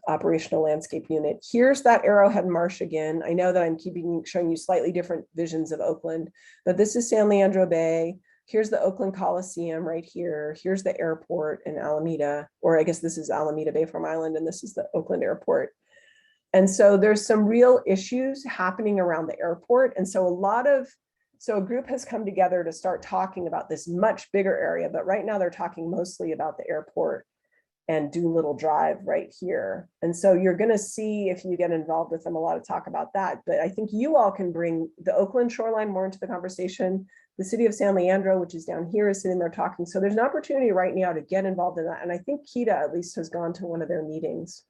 operational landscape unit. Here's that Arrowhead Marsh again. I know that I'm showing you slightly different visions of Oakland, but this is San Leandro Bay. Here's the Oakland Coliseum right here. Here's the airport in Alameda, or I guess this is Alameda Bayfront Island, and this is the Oakland airport. And so there's some real issues happening around the airport. And so a group has come together to start talking about this much bigger area, but right now they're talking mostly about the airport and Doolittle Drive right here. And so you're going to see, if you get involved with them, a lot of talk about that. But I think you all can bring the Oakland shoreline more into the conversation. The city of San Leandro, which is down here, is sitting there talking. So there's an opportunity right now to get involved in that. And I think Kita at least has gone to one of their meetings.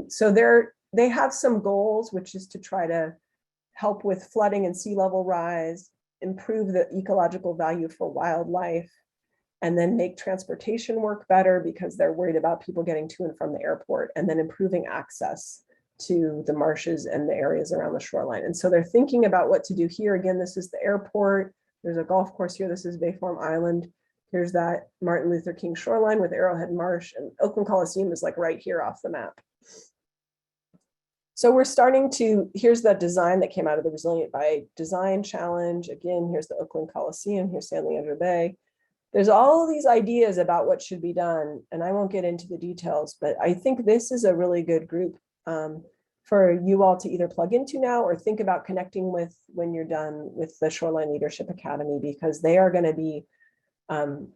So they have some goals, which is to try to help with flooding and sea level rise, improve the ecological value for wildlife, and then make transportation work better because they're worried about people getting to and from the airport, and then improving access to the marshes and the areas around the shoreline. And so they're thinking about what to do here. Again, this is the airport. There's a golf course here. This is Bayfront Island. Here's that Martin Luther King shoreline with Arrowhead Marsh, and Oakland Coliseum is like right here off the map. So we're starting to, here's the design that came out of the Resilient by Design Challenge. Again, here's the Oakland Coliseum, here's San Leandro Bay. There's all of these ideas about what should be done, and I won't get into the details, but I think this is a really good group for you all to either plug into now or think about connecting with when you're done with the Shoreline Leadership Academy, because they are going to be,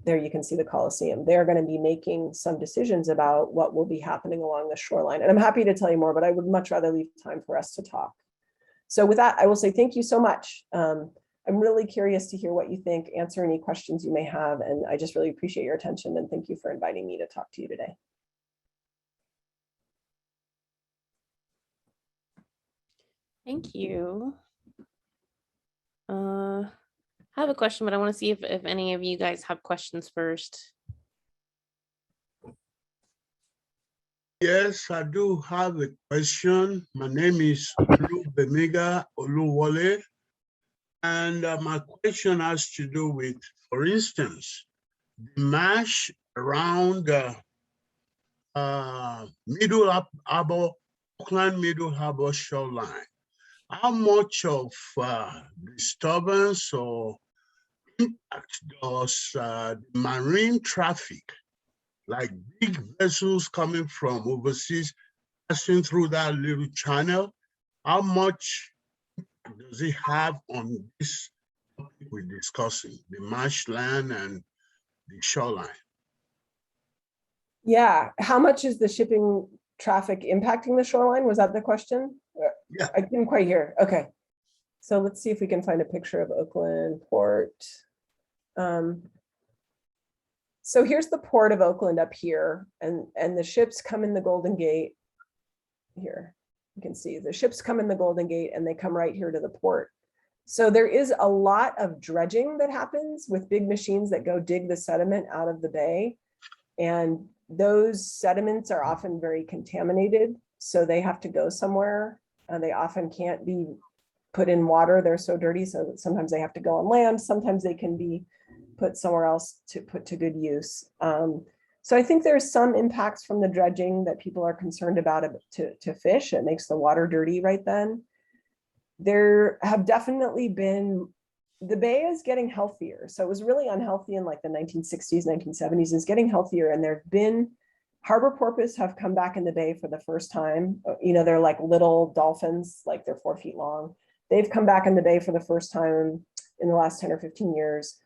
there you can see the Coliseum. They're going to be making some decisions about what will be happening along the shoreline. And I'm happy to tell you more, but I would much rather leave time for us to talk. So with that, I will say thank you so much. I'm really curious to hear what you think, answer any questions you may have, and I just really appreciate your attention and thank you for inviting me to talk to you today. Thank you. I have a question, but I want to see if any of you guys have questions first. Yes, I do have a question. My name is Olubemiga Oluwole, and my question has to do with, for instance, the marsh around Middle Harbor, Oakland Middle Harbor shoreline. How much of disturbance or impact does the marine traffic, like big vessels coming from overseas, passing through that little channel, how much does it have on this topic we're discussing, the marshland and the shoreline? Yeah, how much is the shipping traffic impacting the shoreline? Was that the question? Yeah. I didn't quite hear. Okay. So let's see if we can find a picture of Oakland Port. So here's the port of Oakland up here, and the ships come in the Golden Gate. Here, you can see the ships come in the Golden Gate and they come right here to the port. So there is a lot of dredging that happens with big machines that go dig the sediment out of the bay. And those sediments are often very contaminated, so they have to go somewhere. They often can't be put in water. They're so dirty, so that sometimes they have to go on land. Sometimes they can be put somewhere else to put to good use. So I think there's some impacts from the dredging that people are concerned about to fish. It makes the water dirty right then. There have definitely been, the bay is getting healthier. So it was really unhealthy in like the 1960s, 1970s. It's getting healthier, and there have been harbor porpoise have come back in the bay for the first time. You know, they're like little dolphins, like they're 4 feet long. They've come back in the bay for the first time in the last 10 or 15 years.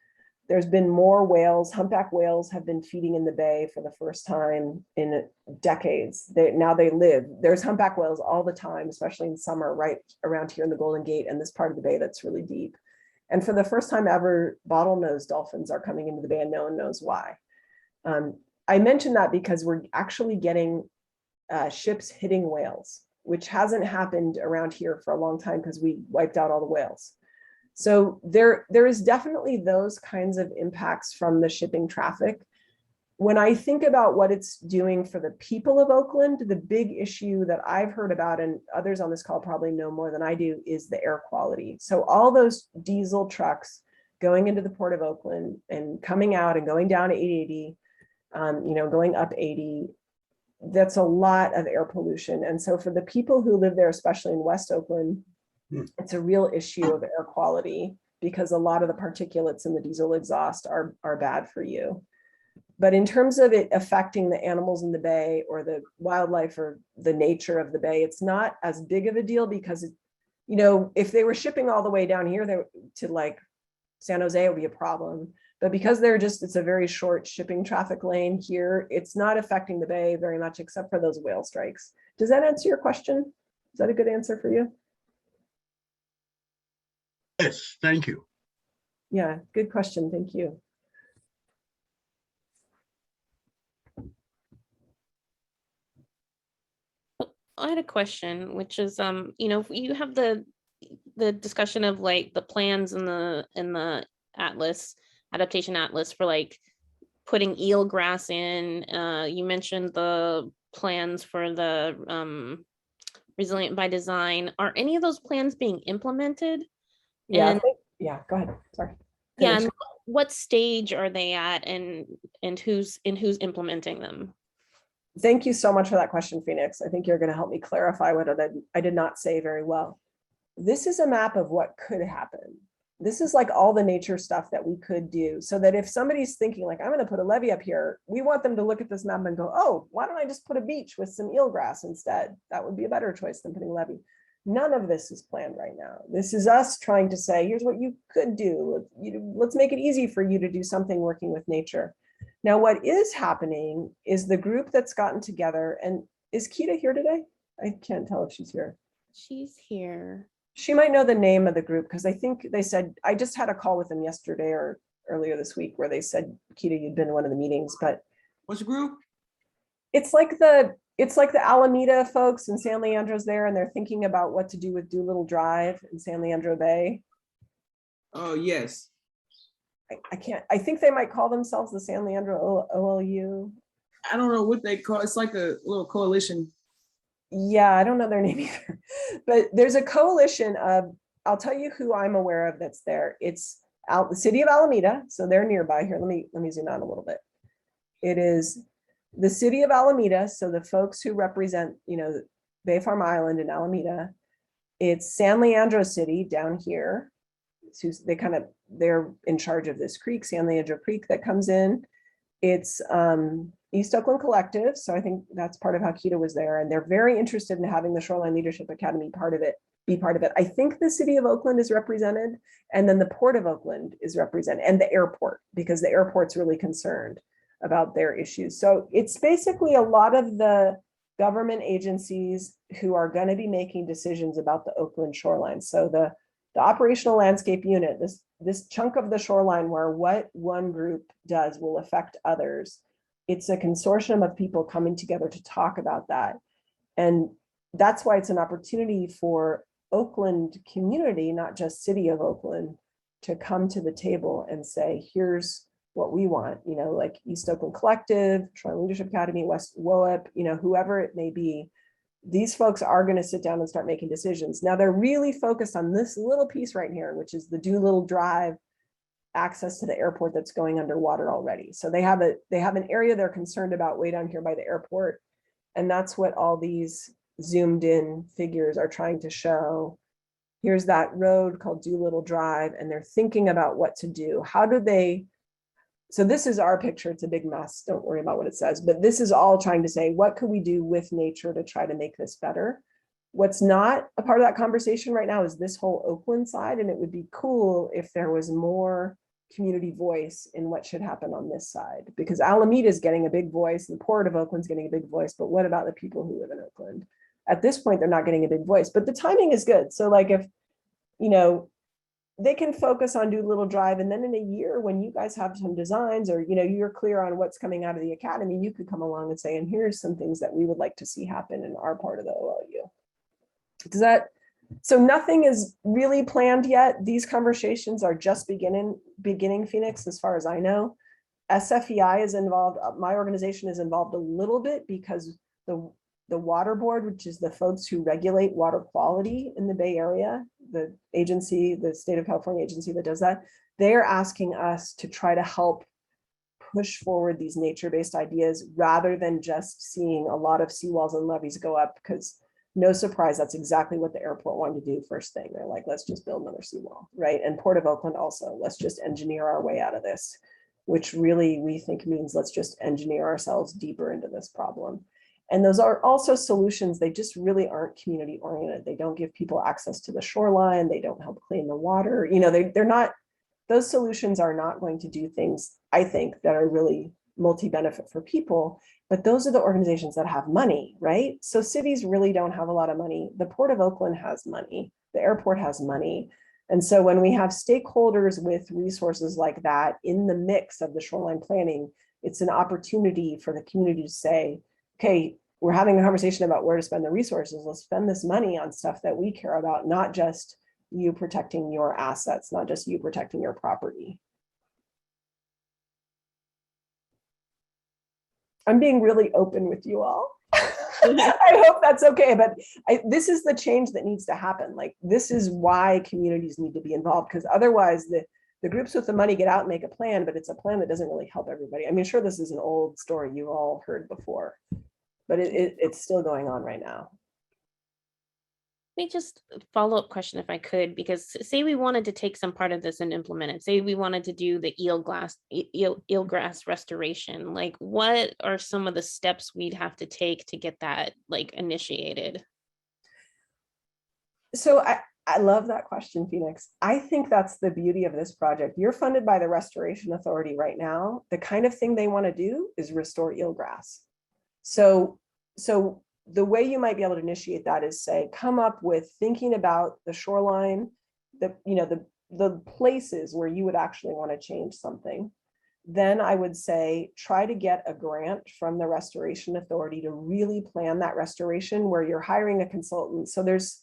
There's been more whales. Humpback whales have been feeding in the bay for the first time in decades. Now they live. There's humpback whales all the time, especially in summer, right around here in the Golden Gate and this part of the bay that's really deep. And for the first time ever, bottlenose dolphins are coming into the bay, and no one knows why. I mention that because we're actually getting ships hitting whales, which hasn't happened around here for a long time because we wiped out all the whales. So there is definitely those kinds of impacts from the shipping traffic. When I think about what it's doing for the people of Oakland, the big issue that I've heard about, and others on this call probably know more than I do, is the air quality. So all those diesel trucks going into the Port of Oakland and coming out and going down 880, you know, going up 80, that's a lot of air pollution. And so for the people who live there, especially in West Oakland, it's a real issue of air quality because a lot of the particulates in the diesel exhaust are bad for you. But in terms of it affecting the animals in the bay or the wildlife or the nature of the bay, it's not as big of a deal because, you know, if they were shipping all the way down here to like San Jose, it would be a problem. But because it's a very short shipping traffic lane here, it's not affecting the bay very much except for those whale strikes. Does that answer your question? Is that a good answer for you? Yes, thank you. Yeah, good question. Thank you. I had a question, which is, you know, you have the discussion of like the plans in the atlas, adaptation atlas for like putting eelgrass in. You mentioned the plans for the resilient by design. Are any of those plans being implemented? Yeah, And yeah, go ahead. Sorry. yeah, and what stage are they at, and who's implementing them? Thank you so much for that question, Phoenix. I think you're going to help me clarify what I did not say very well. This is a map of what could happen. this is like all the nature stuff that we could do, so that if somebody's thinking like, I'm going to put a levee up here, we want them to look at this map and go, oh, why don't I just put a beach with some eelgrass instead? That would be a better choice than putting a levee. None of this is planned right now. This is us trying to say, here's what you could do. Let's make it easy for you to do something working with nature. Now, what is happening is the group that's gotten together, and is Kita here today? I can't tell if she's here. She's here. She might know the name of the group, because I think they said, I just had a call with them yesterday or earlier this week where they said, Kita, you'd been in one of the meetings, but What's the group? it's like the Alameda folks and San Leandro's there, and they're thinking about what to do with Doolittle Drive in San Leandro Bay. Oh, yes. I think they might call themselves the San Leandro OLU. I don't know what they call, it's like a little coalition. Yeah, I don't know their name either, but there's a coalition of, I'll tell you who I'm aware of that's there. It's out the city of Alameda, so they're nearby here. Let me zoom out a little bit. It is the city of Alameda, so the folks who represent, Bay Farm Island and Alameda. It's San Leandro City down here. So they're in charge of this creek, San Leandro Creek, that comes in. It's East Oakland Collective. So I think that's part of how Kita was there. And they're very interested in having the Shoreline Leadership Academy be part of it. I think the city of Oakland is represented, and then the Port of Oakland is represented, and the airport, because the airport's really concerned about their issues. So it's basically a lot of the government agencies who are going to be making decisions about the Oakland shoreline. So the operational landscape unit, this chunk of the shoreline where what one group does will affect others. It's a consortium of people coming together to talk about that. And that's why it's an opportunity for Oakland community, not just city of Oakland, to come to the table and say, here's what we want, like East Oakland Collective, Shoreline Leadership Academy, West WOEP, whoever it may be. These folks are going to sit down and start making decisions. Now they're really focused on this little piece right here, which is the Doolittle Drive access to the airport that's going underwater already. So they have an area they're concerned about way down here by the airport. And that's what all these zoomed in figures are trying to show. Here's that road called Doolittle Drive, and they're thinking about what to do. So this is our picture. It's a big mess. Don't worry about what it says, but this is all trying to say, what could we do with nature to try to make this better? What's not a part of that conversation right now is this whole Oakland side. And it would be cool if there was more community voice in what should happen on this side, because Alameda is getting a big voice. The Port of Oakland's getting a big voice, but what about the people who live in Oakland? At this point, they're not getting a big voice, but the timing is good. So like if, they can focus on Doolittle Drive, and then in a year when you guys have some designs, or you're clear on what's coming out of the academy, you could come along and say, and here's some things that we would like to see happen in our part of the OLU. So nothing is really planned yet. These conversations are just beginning, Phoenix, as far as I know. SFEI is involved. My organization is involved a little bit because the water board, which is the folks who regulate water quality in the Bay Area, the agency, the state of California agency that does that, they're asking us to try to help push forward these nature-based ideas rather than just seeing a lot of seawalls and levees go up, because no surprise, that's exactly what the airport wanted to do first thing. They're like, let's just build another seawall, right? And Port of Oakland also, let's just engineer our way out of this, which really we think means let's just engineer ourselves deeper into this problem. And those are also solutions. They just really aren't community oriented. They don't give people access to the shoreline. They don't help clean the water. They're not, those solutions are not going to do things, I think, that are really multi-benefit for people, but those are the organizations that have money, right? So cities really don't have a lot of money. The Port of Oakland has money. The airport has money. And so when we have stakeholders with resources like that in the mix of the shoreline planning, it's an opportunity for the community to say, okay, we're having a conversation about where to spend the resources. Let's spend this money on stuff that we care about, not just you protecting your assets, not just you protecting your property. I'm being really open with you all. I hope that's okay, but this is the change that needs to happen. Like, this is why communities need to be involved, because otherwise the groups with the money get out and make a plan, but it's a plan that doesn't really help everybody. I mean, sure, this is an old story you all heard before, but it's still going on right now. me just follow-up question if I could, because say we wanted to take some part of this and implement it. Say we wanted to do the eelgrass restoration. Like, what are some of the steps we'd have to take to get that like initiated? So I love that question, Phoenix. I think that's the beauty of this project. You're funded by the Restoration Authority right now. The kind of thing they want to do is restore eelgrass. So the way you might be able to initiate that is say, come up with thinking about the shoreline, the places where you would actually want to change something. Then I would say, try to get a grant from the Restoration Authority to really plan that restoration where you're hiring a consultant. So there's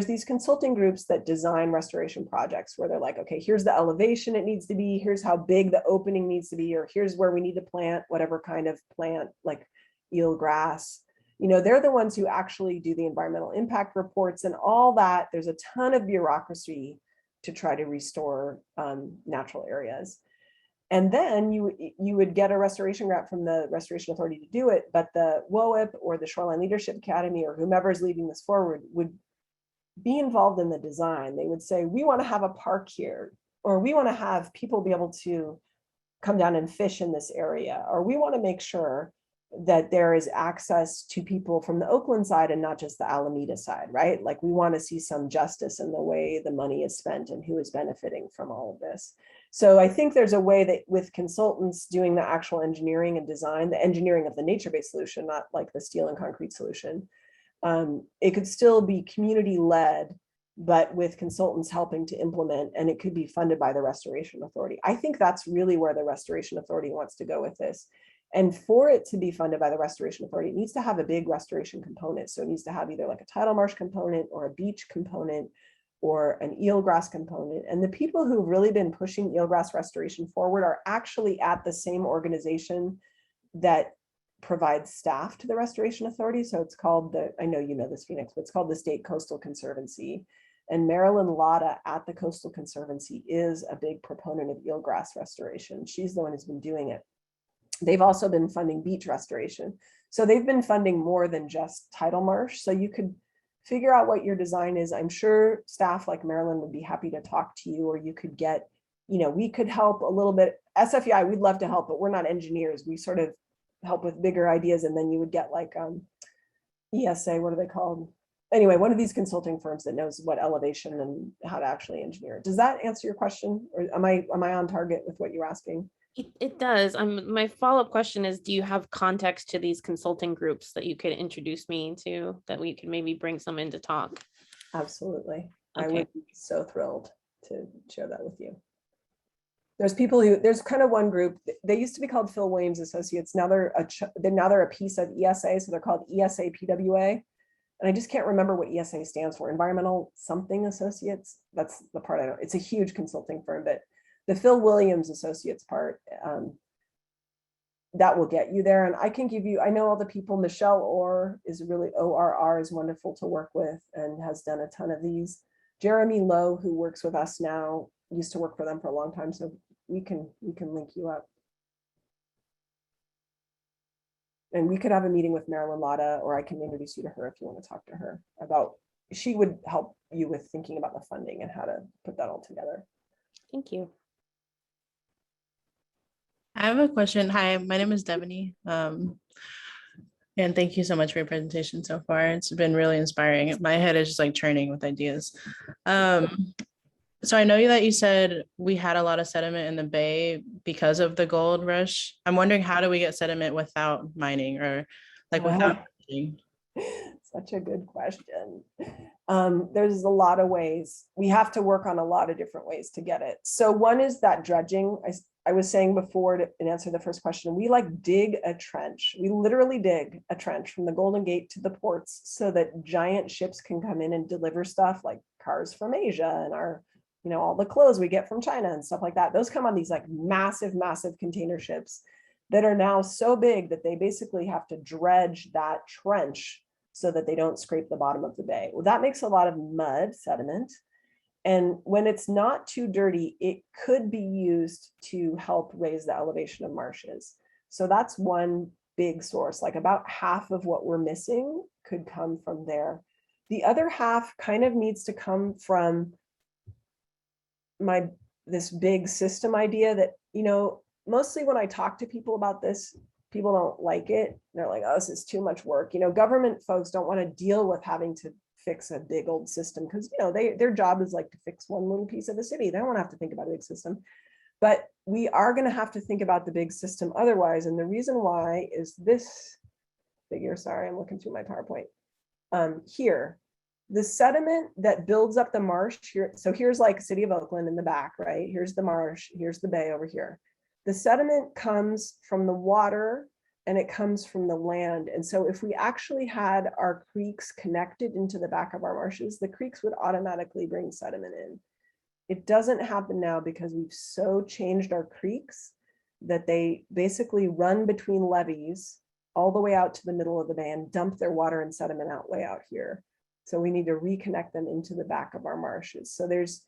these consulting groups that design restoration projects where they're like, okay, here's the elevation it needs to be, here's how big the opening needs to be, or here's where we need to plant whatever kind of plant, like eelgrass. They're the ones who actually do the environmental impact reports and all that. There's a ton of bureaucracy to try to restore natural areas. And then you would get a restoration grant from the Restoration Authority to do it, but the WOIP or the Shoreline Leadership Academy or whomever is leading this forward would be involved in the design. They would say, we want to have a park here, or we want to have people be able to come down and fish in this area, or we want to make sure that there is access to people from the Oakland side and not just the Alameda side, right? Like, we want to see some justice in the way the money is spent and who is benefiting from all of this. So I think there's a way that with consultants doing the actual engineering and design, the engineering of the nature-based solution, not like the steel and concrete solution, it could still be community-led, but with consultants helping to implement, and it could be funded by the Restoration Authority. I think that's really where the Restoration Authority wants to go with this. And for it to be funded by the Restoration Authority, it needs to have a big restoration component. So it needs to have either like a tidal marsh component or a beach component or an eelgrass component. And the people who've really been pushing eelgrass restoration forward are actually at the same organization that provides staff to the Restoration Authority. So it's called I know you know this, Phoenix, but it's called the State Coastal Conservancy. And Marilyn Lotta at the Coastal Conservancy is a big proponent of eelgrass restoration. She's the one who's been doing it. They've also been funding beach restoration. So they've been funding more than just tidal marsh. So you could figure out what your design is. I'm sure staff like Marilyn would be happy to talk to you, or you could get, we could help a little bit. SFEI, we'd love to help, but we're not engineers. We sort of help with bigger ideas. And then you would get like ESA, what are they called? Anyway, one of these consulting firms that knows what elevation and how to actually engineer it. Does that answer your question? Or am I on target with what you're asking? It does. My follow-up question is, do you have context to these consulting groups that you could introduce me to, that we could maybe bring some in to talk? Absolutely. Okay. I would be so thrilled to share that with you. There's kind of one group, they used to be called Phil Williams Associates. Now they're a piece of ESA. So they're called ESA PWA. And I just can't remember what ESA stands for. Environmental something Associates. That's the part I know. It's a huge consulting firm, but the Phil Williams Associates part, that will get you there. And I can give you, I know all the people. Michelle Orr is really, ORR is wonderful to work with and has done a ton of these. Jeremy Lowe, who works with us now, used to work for them for a long time. So we can link you up. And we could have a meeting with Marilyn Lotta, or I can introduce you to her if you want to talk to her about, she would help you with thinking about the funding and how to put that all together. Thank you. I have a question. Hi, my name is Devaney. And thank you so much for your presentation so far. It's been really inspiring. My head is just like churning with ideas. So I know that you said we had a lot of sediment in the bay because of the gold rush. I'm wondering, how do we get sediment without mining, or like without mining? Such a good question. There's a lot of ways. We have to work on a lot of different ways to get it. So one is that dredging. I was saying before, to answer the first question, we like dig a trench. We literally dig a trench from the Golden Gate to the ports so that giant ships can come in and deliver stuff like cars from Asia and our, all the clothes we get from China and stuff like that. Those come on these like massive container ships that are now so big that they basically have to dredge that trench so that they don't scrape the bottom of the bay. Well, that makes a lot of mud, sediment. And when it's not too dirty, it could be used to help raise the elevation of marshes. So that's one big source. Like about half of what we're missing could come from there. The other half kind of needs to come from this big system idea that, mostly when I talk to people about this, people don't like it. They're like, oh, this is too much work. Government folks don't want to deal with having to fix a big old system because, their job is like to fix one little piece of the city. They don't want to have to think about a big system. But we are going to have to think about the big system otherwise. And the reason why is this figure. Sorry, I'm looking through my PowerPoint. Here, the sediment that builds up the marsh here. So here's like city of Oakland in the back, right? Here's the marsh, here's the bay over here. The sediment comes from the water and it comes from the land. And so if we actually had our creeks connected into the back of our marshes, the creeks would automatically bring sediment in. It doesn't happen now because we've so changed our creeks that they basically run between levees all the way out to the middle of the bay and dump their water and sediment out way out here. So we need to reconnect them into the back of our marshes. So there's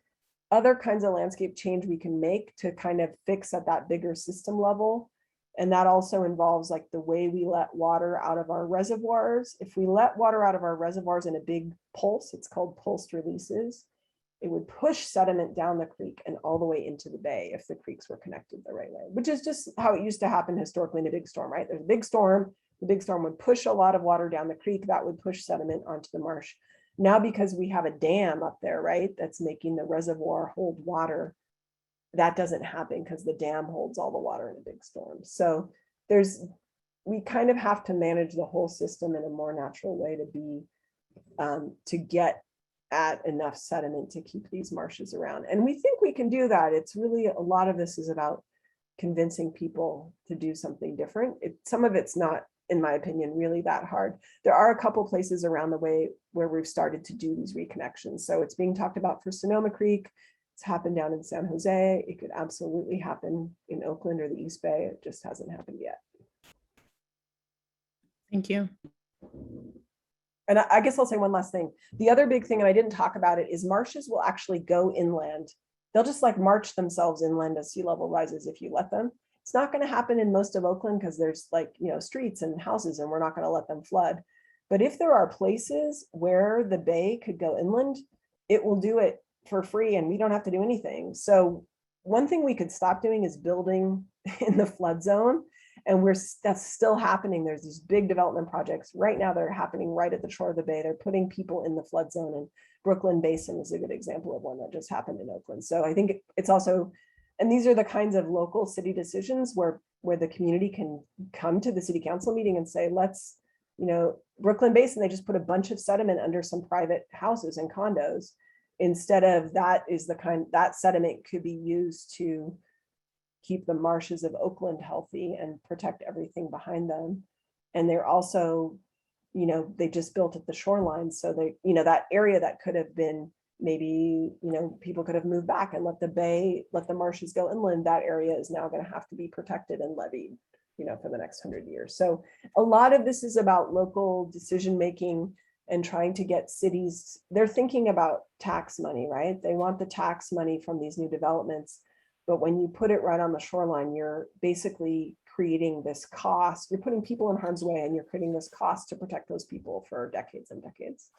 other kinds of landscape change we can make to kind of fix at that bigger system level. And that also involves like the way we let water out of our reservoirs. If we let water out of our reservoirs in a big pulse, it's called pulsed releases, it would push sediment down the creek and all the way into the bay if the creeks were connected the right way, which is just how it used to happen historically in a big storm, right? There's a big storm, the big storm would push a lot of water down the creek, that would push sediment onto the marsh. Now, because we have a dam up there, right, that's making the reservoir hold water, that doesn't happen because the dam holds all the water in a big storm. So we kind of have to manage the whole system in a more natural way to get at enough sediment to keep these marshes around. And we think we can do that. It's really, a lot of this is about convincing people to do something different. Some of it's not, in my opinion, really that hard. There are a couple places around the way where we've started to do these reconnections. So it's being talked about for Sonoma Creek. It's happened down in San Jose. It could absolutely happen in Oakland or the East Bay. It just hasn't happened yet. Thank you. And I guess I'll say one last thing. The other big thing, and I didn't talk about it, is marshes will actually go inland. They'll just like march themselves inland as sea level rises if you let them. It's not going to happen in most of Oakland because there's like, streets and houses and we're not going to let them flood. But if there are places where the bay could go inland, it will do it for free and we don't have to do anything. So one thing we could stop doing is building in the flood zone. And that's still happening. There's these big development projects right now that are happening right at the shore of the bay. They're putting people in the flood zone, and Brooklyn Basin is a good example of one that just happened in Oakland. So I think it's also, and these are the kinds of local city decisions where the community can come to the city council meeting and say, let's, Brooklyn Basin, they just put a bunch of sediment under some private houses and condos. Instead of that sediment could be used to keep the marshes of Oakland healthy and protect everything behind them. And they're also, they just built at the shoreline. So they, that area that could have been maybe, people could have moved back and let the marshes go inland. That area is now going to have to be protected and levied, for the next 100 years. So a lot of this is about local decision-making and trying to get cities, they're thinking about tax money, right? They want the tax money from these new developments. But when you put it right on the shoreline, you're basically creating this cost. You're putting people in harm's way and you're creating this cost to protect those people for decades and decades.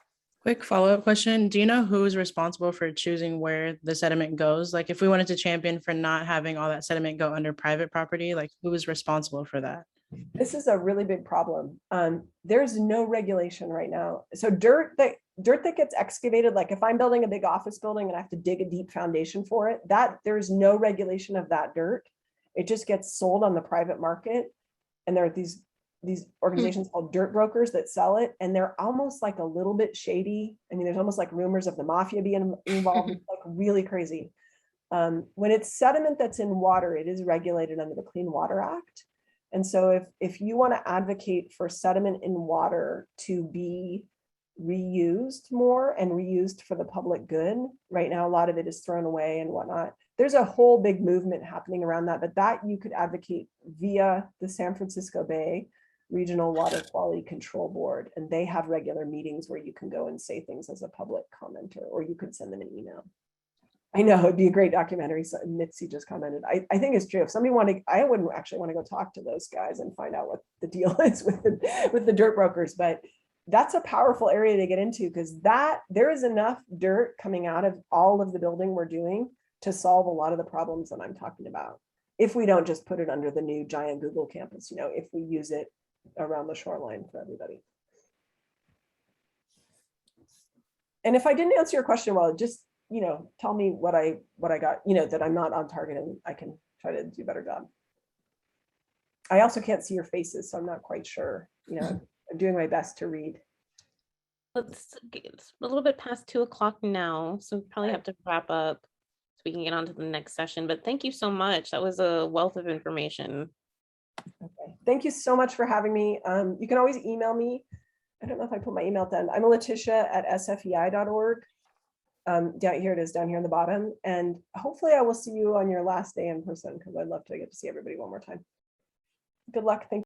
Quick follow-up question. Do you know who is responsible for choosing where the sediment goes? Like if we wanted to champion for not having all that sediment go under private property, like who is responsible for that? This is a really big problem. There's no regulation right now. So dirt that gets excavated, like if I'm building a big office building and I have to dig a deep foundation for it, there's no regulation of that dirt. It just gets sold on the private market. And there are these organizations called dirt brokers that sell it. And they're almost like a little bit shady. I mean, there's almost like rumors of the mafia being involved. It's like really crazy. When it's sediment that's in water, it is regulated under the Clean Water Act. And so if you want to advocate for sediment in water to be reused more and reused for the public good, right now, a lot of it is thrown away and whatnot. There's a whole big movement happening around that, but that you could advocate via the San Francisco Bay Regional Water Quality Control Board. And they have regular meetings where you can go and say things as a public commenter, or you could send them an email. I know it'd be a great documentary. So Mitzi just commented. I think it's true. If somebody wanted, I wouldn't actually want to go talk to those guys and find out what the deal is with the dirt brokers. But that's a powerful area to get into, because there is enough dirt coming out of all of the building we're doing to solve a lot of the problems that I'm talking about. If we don't just put it under the new giant Google campus, if we use it around the shoreline for everybody. And if I didn't answer your question well, just, tell me what I got, that I'm not on target, and I can try to do a better job. I also can't see your faces, so I'm not quite sure, I'm doing my best to read. It's a little bit past 2:00 now, so we probably have to wrap up so we can get on to the next session. But thank you so much. That was a wealth of information. Okay. Thank you so much for having me. You can always email me. I don't know if I put my email down. I'm Letitia@sfei.org. Down here it is, down here on the bottom. And hopefully I will see you on your last day in person, because I'd love to get to see everybody one more time. Good luck. Thank you.